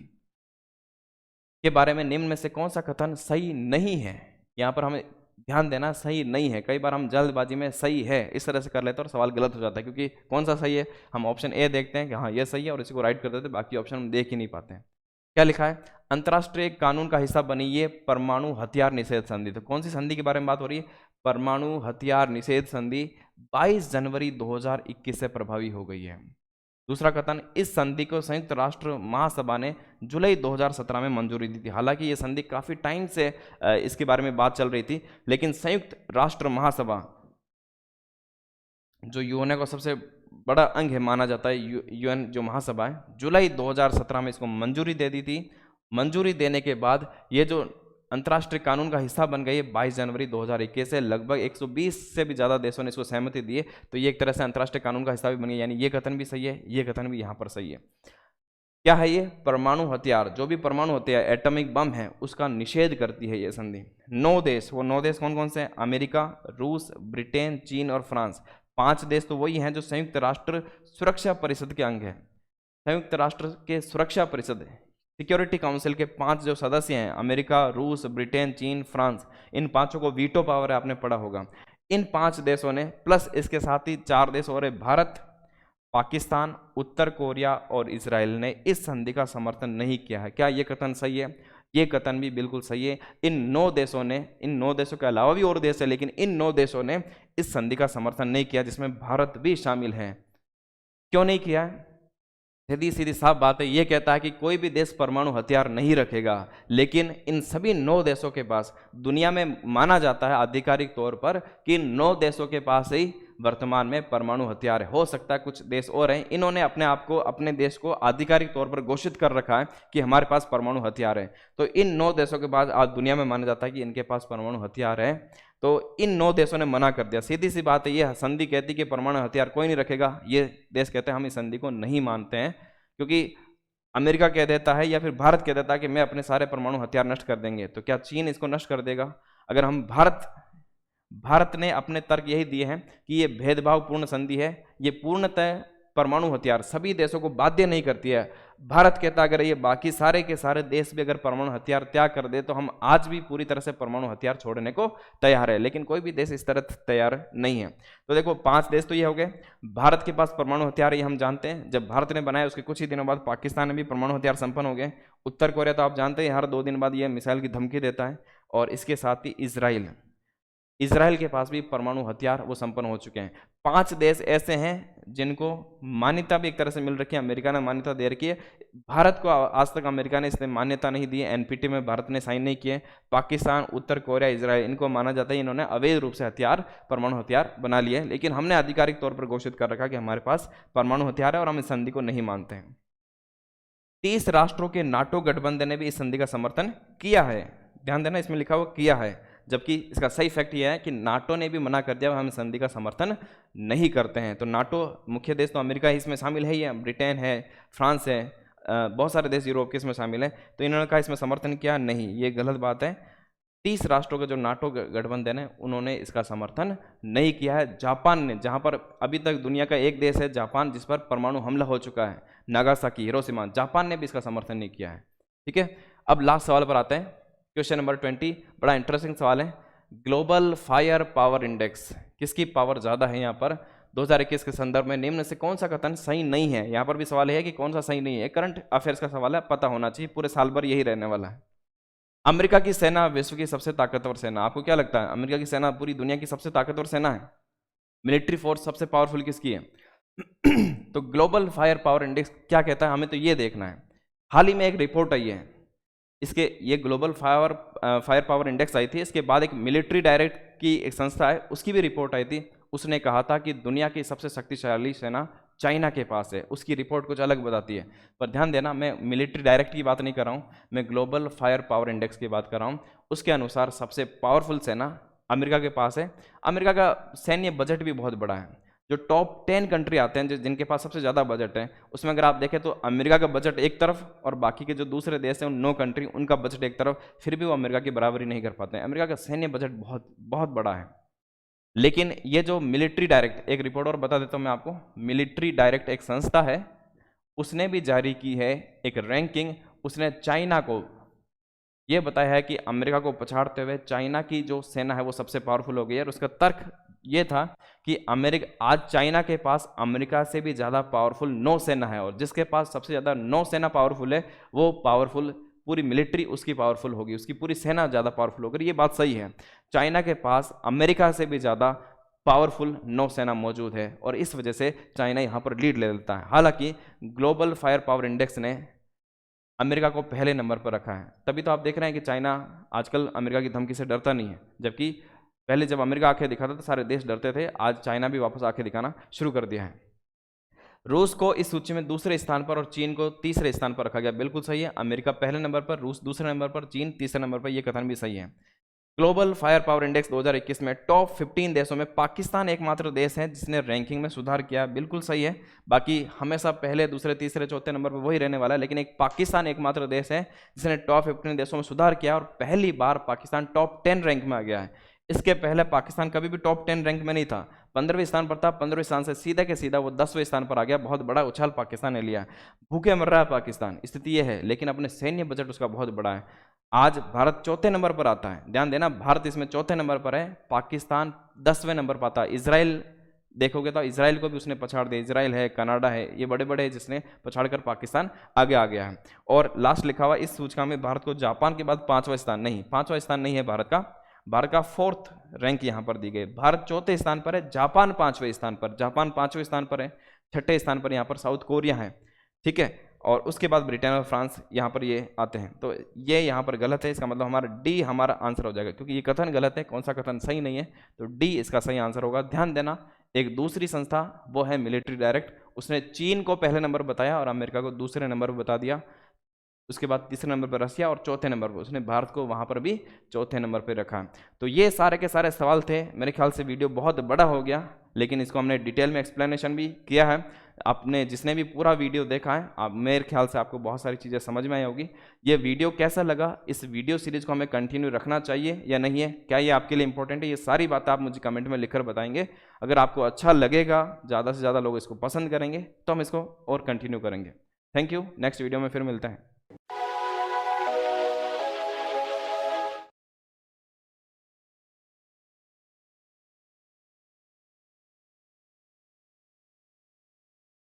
के बारे में निम्न में से कौन सा कथन सही नहीं है? यहाँ पर हमें ध्यान देना, सही नहीं है। कई बार हम जल्दबाजी में सही है इस तरह से कर लेते हैं और सवाल गलत हो जाता है, क्योंकि कौन सा सही है, हम ऑप्शन ए देखते हैं कि हाँ ये सही है और इसी को राइट कर देते हैं, बाकी ऑप्शन हम देख ही नहीं पाते हैं। क्या लिखा है? अंतर्राष्ट्रीय कानून का हिस्सा बनी ये परमाणु हथियार निषेध संधि। तो कौन सी संधि के बारे में बात हो रही है? परमाणु हथियार निषेध संधि 22 जनवरी 2021 से प्रभावी हो गई है। दूसरा कथन, इस संधि को संयुक्त राष्ट्र महासभा ने जुलाई 2017 में मंजूरी दी थी। हालांकि ये संधि काफ़ी टाइम से इसके बारे में बात चल रही थी, लेकिन संयुक्त राष्ट्र महासभा जो यूएनओ का सबसे बड़ा अंग है माना जाता है, यूएन जो महासभा है, जुलाई 2017 में इसको मंजूरी दे दी थी। मंजूरी देने के बाद ये जो अंतर्राष्ट्रीय कानून का हिस्सा बन गई है 22 जनवरी 2021 से। लगभग 120 से भी ज़्यादा देशों ने इसको सहमति दी है, तो ये एक तरह से अंतर्राष्ट्रीय कानून का हिस्सा भी बन गया। यानी ये कथन भी सही है, ये कथन भी यहाँ पर सही है। क्या है ये? परमाणु हथियार, जो भी परमाणु हथियार एटॉमिक बम है उसका निषेध करती है ये संधि। 9 देश, वो 9 देश कौन कौन से हैं? अमेरिका, रूस, ब्रिटेन, चीन और फ्रांस। 5 देश तो वही हैं जो संयुक्त राष्ट्र सुरक्षा परिषद के अंग है। संयुक्त राष्ट्र के सुरक्षा परिषद सिक्योरिटी काउंसिल के 5 जो सदस्य हैं, अमेरिका, रूस, ब्रिटेन, चीन, फ्रांस, इन पांचों को वीटो पावर है, आपने पढ़ा होगा। इन 5 देशों ने प्लस इसके साथ ही 4 देश और है, भारत, पाकिस्तान, उत्तर कोरिया और इजराइल ने इस संधि का समर्थन नहीं किया है। क्या ये कथन सही है? ये कथन भी बिल्कुल सही है। इन 9 देशों ने, इन 9 देशों के अलावा भी और देश है, लेकिन इन 9 देशों ने इस संधि का समर्थन नहीं किया, जिसमें भारत भी शामिल है। क्यों नहीं किया है? सीधी सीधी साफ बात है, ये कहता है कि कोई भी देश परमाणु हथियार नहीं रखेगा, लेकिन इन सभी 9 देशों के पास, दुनिया में माना जाता है आधिकारिक तौर पर कि 9 देशों के पास ही वर्तमान में परमाणु हथियार है। हो सकता है कुछ देश और हैं, इन्होंने अपने आप को, अपने देश को आधिकारिक तौर पर घोषित कर रखा है कि हमारे पास परमाणु हथियार है। तो इन 9 देशों के पास आज दुनिया में माना जाता है कि इनके पास परमाणु हथियार है, तो इन 9 देशों ने मना कर दिया। सीधी सी बात है, ये संधि कहती कि परमाणु हथियार कोई नहीं रखेगा, ये देश कहते हैं हम इस संधि को नहीं मानते हैं, क्योंकि अमेरिका कह देता है या फिर भारत कह देता है कि मैं अपने सारे परमाणु हथियार नष्ट कर देंगे, तो क्या चीन इसको नष्ट कर देगा? अगर हम भारत ने अपने तर्क यही दिए हैं कि ये भेदभावपूर्ण संधि है, ये पूर्णतः परमाणु हथियार सभी देशों को बाध्य नहीं करती है। भारत कहता अगर ये बाकी सारे के सारे देश भी अगर परमाणु हथियार त्याग कर दे तो हम आज भी पूरी तरह से परमाणु हथियार छोड़ने को तैयार है, लेकिन कोई भी देश इस तरह तैयार नहीं है। तो देखो 5 देश तो ये हो गए। भारत के पास परमाणु हथियार ये हम जानते हैं, जब भारत ने बनाया उसके कुछ ही दिनों बाद पाकिस्तान में भी परमाणु हथियार संपन्न हो गए। उत्तर कोरिया तो आप जानते हैं हर 2 दिन बाद ये मिसाइल की धमकी देता है, और इसके साथ ही इजराइल के पास भी परमाणु हथियार वो संपन्न हो चुके हैं। 5 देश ऐसे हैं जिनको मान्यता भी एक तरह से मिल रखी है, अमेरिका ने मान्यता दे रखी है। भारत को आज तक अमेरिका ने इसने मान्यता नहीं दी है, एनपीटी में भारत ने साइन नहीं किए। पाकिस्तान, उत्तर कोरिया, इजराइल, इनको माना जाता है इन्होंने अवैध रूप से परमाणु हथियार बना लिए, लेकिन हमने आधिकारिक तौर पर घोषित कर रखा कि हमारे पास परमाणु हथियार है और हम इस संधि को नहीं मानते हैं। 30 राष्ट्रों के नाटो गठबंधन ने भी इस संधि का समर्थन किया है। ध्यान देना, इसमें लिखा हुआ किया है, जबकि इसका सही फैक्ट यह है कि नाटो ने भी मना कर दिया, हम संधि का समर्थन नहीं करते हैं। तो नाटो मुख्य देश तो अमेरिका ही इसमें शामिल है ही है, ब्रिटेन है, फ्रांस है, बहुत सारे देश यूरोप के इसमें शामिल है, तो इन्होंने कहा इसमें समर्थन किया नहीं, ये गलत बात है। 30 राष्ट्रों का जो नाटो गठबंधन है उन्होंने इसका समर्थन नहीं किया है। जापान ने, जहां पर अभी तक दुनिया का एक देश है जापान जिस पर परमाणु हमला हो चुका है, नागासाकी, हिरोशिमा, जापान ने भी इसका समर्थन नहीं किया है। ठीक है, अब लास्ट सवाल पर आते हैं, क्वेश्चन नंबर 20। बड़ा इंटरेस्टिंग सवाल है। ग्लोबल फायर पावर इंडेक्स, किसकी पावर ज़्यादा है यहाँ पर 2021 के संदर्भ में निम्न से कौन सा कथन सही नहीं है? यहाँ पर भी सवाल है कि कौन सा सही नहीं है, करंट अफेयर्स का सवाल है, पता होना चाहिए, पूरे साल भर यही रहने वाला है। अमेरिका की सेना विश्व की सबसे ताकतवर सेना, आपको क्या लगता है अमेरिका की सेना पूरी दुनिया की सबसे ताकतवर सेना है? मिलिट्री फोर्स सबसे पावरफुल किसकी है? तो ग्लोबल फायर पावर इंडेक्स क्या कहता है, हमें तो ये देखना है। हाल ही में एक रिपोर्ट आई है इसके, ये ग्लोबल फायर पावर इंडेक्स आई थी, इसके बाद एक मिलिट्री डायरेक्ट की एक संस्था है उसकी भी रिपोर्ट आई थी, उसने कहा था कि दुनिया की सबसे शक्तिशाली सेना चाइना के पास है, उसकी रिपोर्ट कुछ अलग बताती है। पर ध्यान देना, मैं मिलिट्री डायरेक्ट की बात नहीं कर रहा हूँ, मैं ग्लोबल फायर पावर इंडेक्स की बात कर रहा हूँ। उसके अनुसार सबसे पावरफुल सेना अमेरिका के पास है। अमेरिका का सैन्य बजट भी बहुत बड़ा है। जो टॉप 10 कंट्री आते हैं जिनके पास सबसे ज़्यादा बजट है, उसमें अगर आप देखें तो अमेरिका का बजट एक तरफ और बाकी के जो दूसरे देश हैं उन 9 कंट्री उनका बजट एक तरफ, फिर भी वो अमेरिका की बराबरी नहीं कर पाते हैं। अमेरिका का सैन्य बजट बहुत बहुत बड़ा है। लेकिन ये जो मिलिट्री डायरेक्ट, एक रिपोर्ट और बता देता हूँ मैं आपको, मिलिट्री डायरेक्ट एक संस्था है, उसने भी जारी की है एक रैंकिंग। उसने चाइना को ये बताया है कि अमेरिका को पछाड़ते हुए चाइना की जो सेना है वो सबसे पावरफुल हो गई है। और उसका तर्क ये था कि आज चाइना के पास अमेरिका से भी ज़्यादा पावरफुल नौसेना है, और जिसके पास सबसे ज़्यादा नौसेना पावरफुल है वो पावरफुल, पूरी मिलिट्री उसकी पावरफुल होगी, उसकी पूरी सेना ज़्यादा पावरफुल होगी। ये बात सही है, चाइना के पास अमेरिका से भी ज़्यादा पावरफुल नौसेना मौजूद है, और इस वजह से चाइना यहाँ पर लीड ले लेता है। हालांकि ग्लोबल फायर पावर इंडेक्स ने अमेरिका को पहले नंबर पर रखा है, तभी तो आप देख रहे हैं कि चाइना आजकल अमेरिका की धमकी से डरता नहीं है, जबकि पहले जब अमेरिका आंखें दिखाता तो सारे देश डरते थे, आज चाइना भी वापस आंखें दिखाना शुरू कर दिया है। रूस को इस सूची में दूसरे स्थान पर और चीन को तीसरे स्थान पर रखा गया, बिल्कुल सही है। अमेरिका पहले नंबर पर, रूस दूसरे नंबर पर, चीन तीसरे नंबर पर, यह कथन भी सही है। ग्लोबल फायर पावर इंडेक्स 2021 में टॉप 15 देशों में पाकिस्तान एकमात्र देश है जिसने रैंकिंग में सुधार किया, बिल्कुल सही है। बाकी हमेशा पहले, दूसरे, तीसरे, चौथे नंबर पर वही रहने वाला है, लेकिन एक पाकिस्तान एकमात्र देश है जिसने टॉप 15 देशों में सुधार किया और पहली बार पाकिस्तान टॉप 10 रैंक में आ गया है। इसके पहले पाकिस्तान कभी भी टॉप 10 रैंक में नहीं था, 15वें स्थान पर था। 15वें स्थान से सीधा के सीधा वो 10वें स्थान पर आ गया। बहुत बड़ा उछाल पाकिस्तान ने लिया। भूखे मर रहा है पाकिस्तान, स्थिति यह है, लेकिन अपने सैन्य बजट उसका बहुत बड़ा है। आज भारत चौथे नंबर पर आता है, ध्यान देना, भारत इसमें चौथे नंबर पर है, पाकिस्तान 10वें नंबर पर आता है। इसराइल देखोगे तो इसराइल को भी उसने पछाड़ दिया, इसराइल है, कनाडा है, ये बड़े बड़े जिसने पछाड़ कर पाकिस्तान आगे आ गया है। और लास्ट लिखा हुआ इस सूचकांक में भारत को जापान के बाद 5वां स्थान, नहीं 5वां स्थान नहीं है भारत का, भारत का 4th रैंक यहां पर दी गई। भारत चौथे स्थान पर है, जापान 5वें स्थान पर, जापान 5वें स्थान पर है, 6ठे स्थान पर यहां पर साउथ कोरिया है, ठीक है। और उसके बाद ब्रिटेन और फ्रांस यहाँ पर ये आते हैं, तो ये यहाँ पर गलत है। इसका मतलब हमारा डी हमारा आंसर हो जाएगा, क्योंकि ये कथन गलत है। कौन सा कथन सही नहीं है, तो डी इसका सही आंसर होगा। ध्यान देना, एक दूसरी संस्था वो है मिलिट्री डायरेक्ट, उसने चीन को पहले नंबर बताया और अमेरिका को दूसरे नंबर पर बता दिया। उसके बाद तीसरे नंबर पर रसिया और चौथे नंबर पर उसने भारत को वहाँ पर भी चौथे नंबर पर रखा। तो ये सारे के सारे सवाल थे। मेरे ख्याल से वीडियो बहुत बड़ा हो गया, लेकिन इसको हमने डिटेल में एक्सप्लेनेशन भी किया है। आपने जिसने भी पूरा वीडियो देखा है, आप मेरे ख्याल से आपको बहुत सारी चीज़ें समझ में आई होगी। ये वीडियो कैसा लगा, इस वीडियो सीरीज को हमें कंटिन्यू रखना चाहिए या नहीं है, क्या ये आपके लिए इंपॉर्टेंट है, ये सारी बातें आप मुझे कमेंट में लिखकर बताएंगे। अगर आपको अच्छा लगेगा, ज़्यादा से ज़्यादा लोग इसको पसंद करेंगे, तो हम इसको और कंटिन्यू करेंगे। थैंक यू, नेक्स्ट वीडियो में फिर मिलते हैं।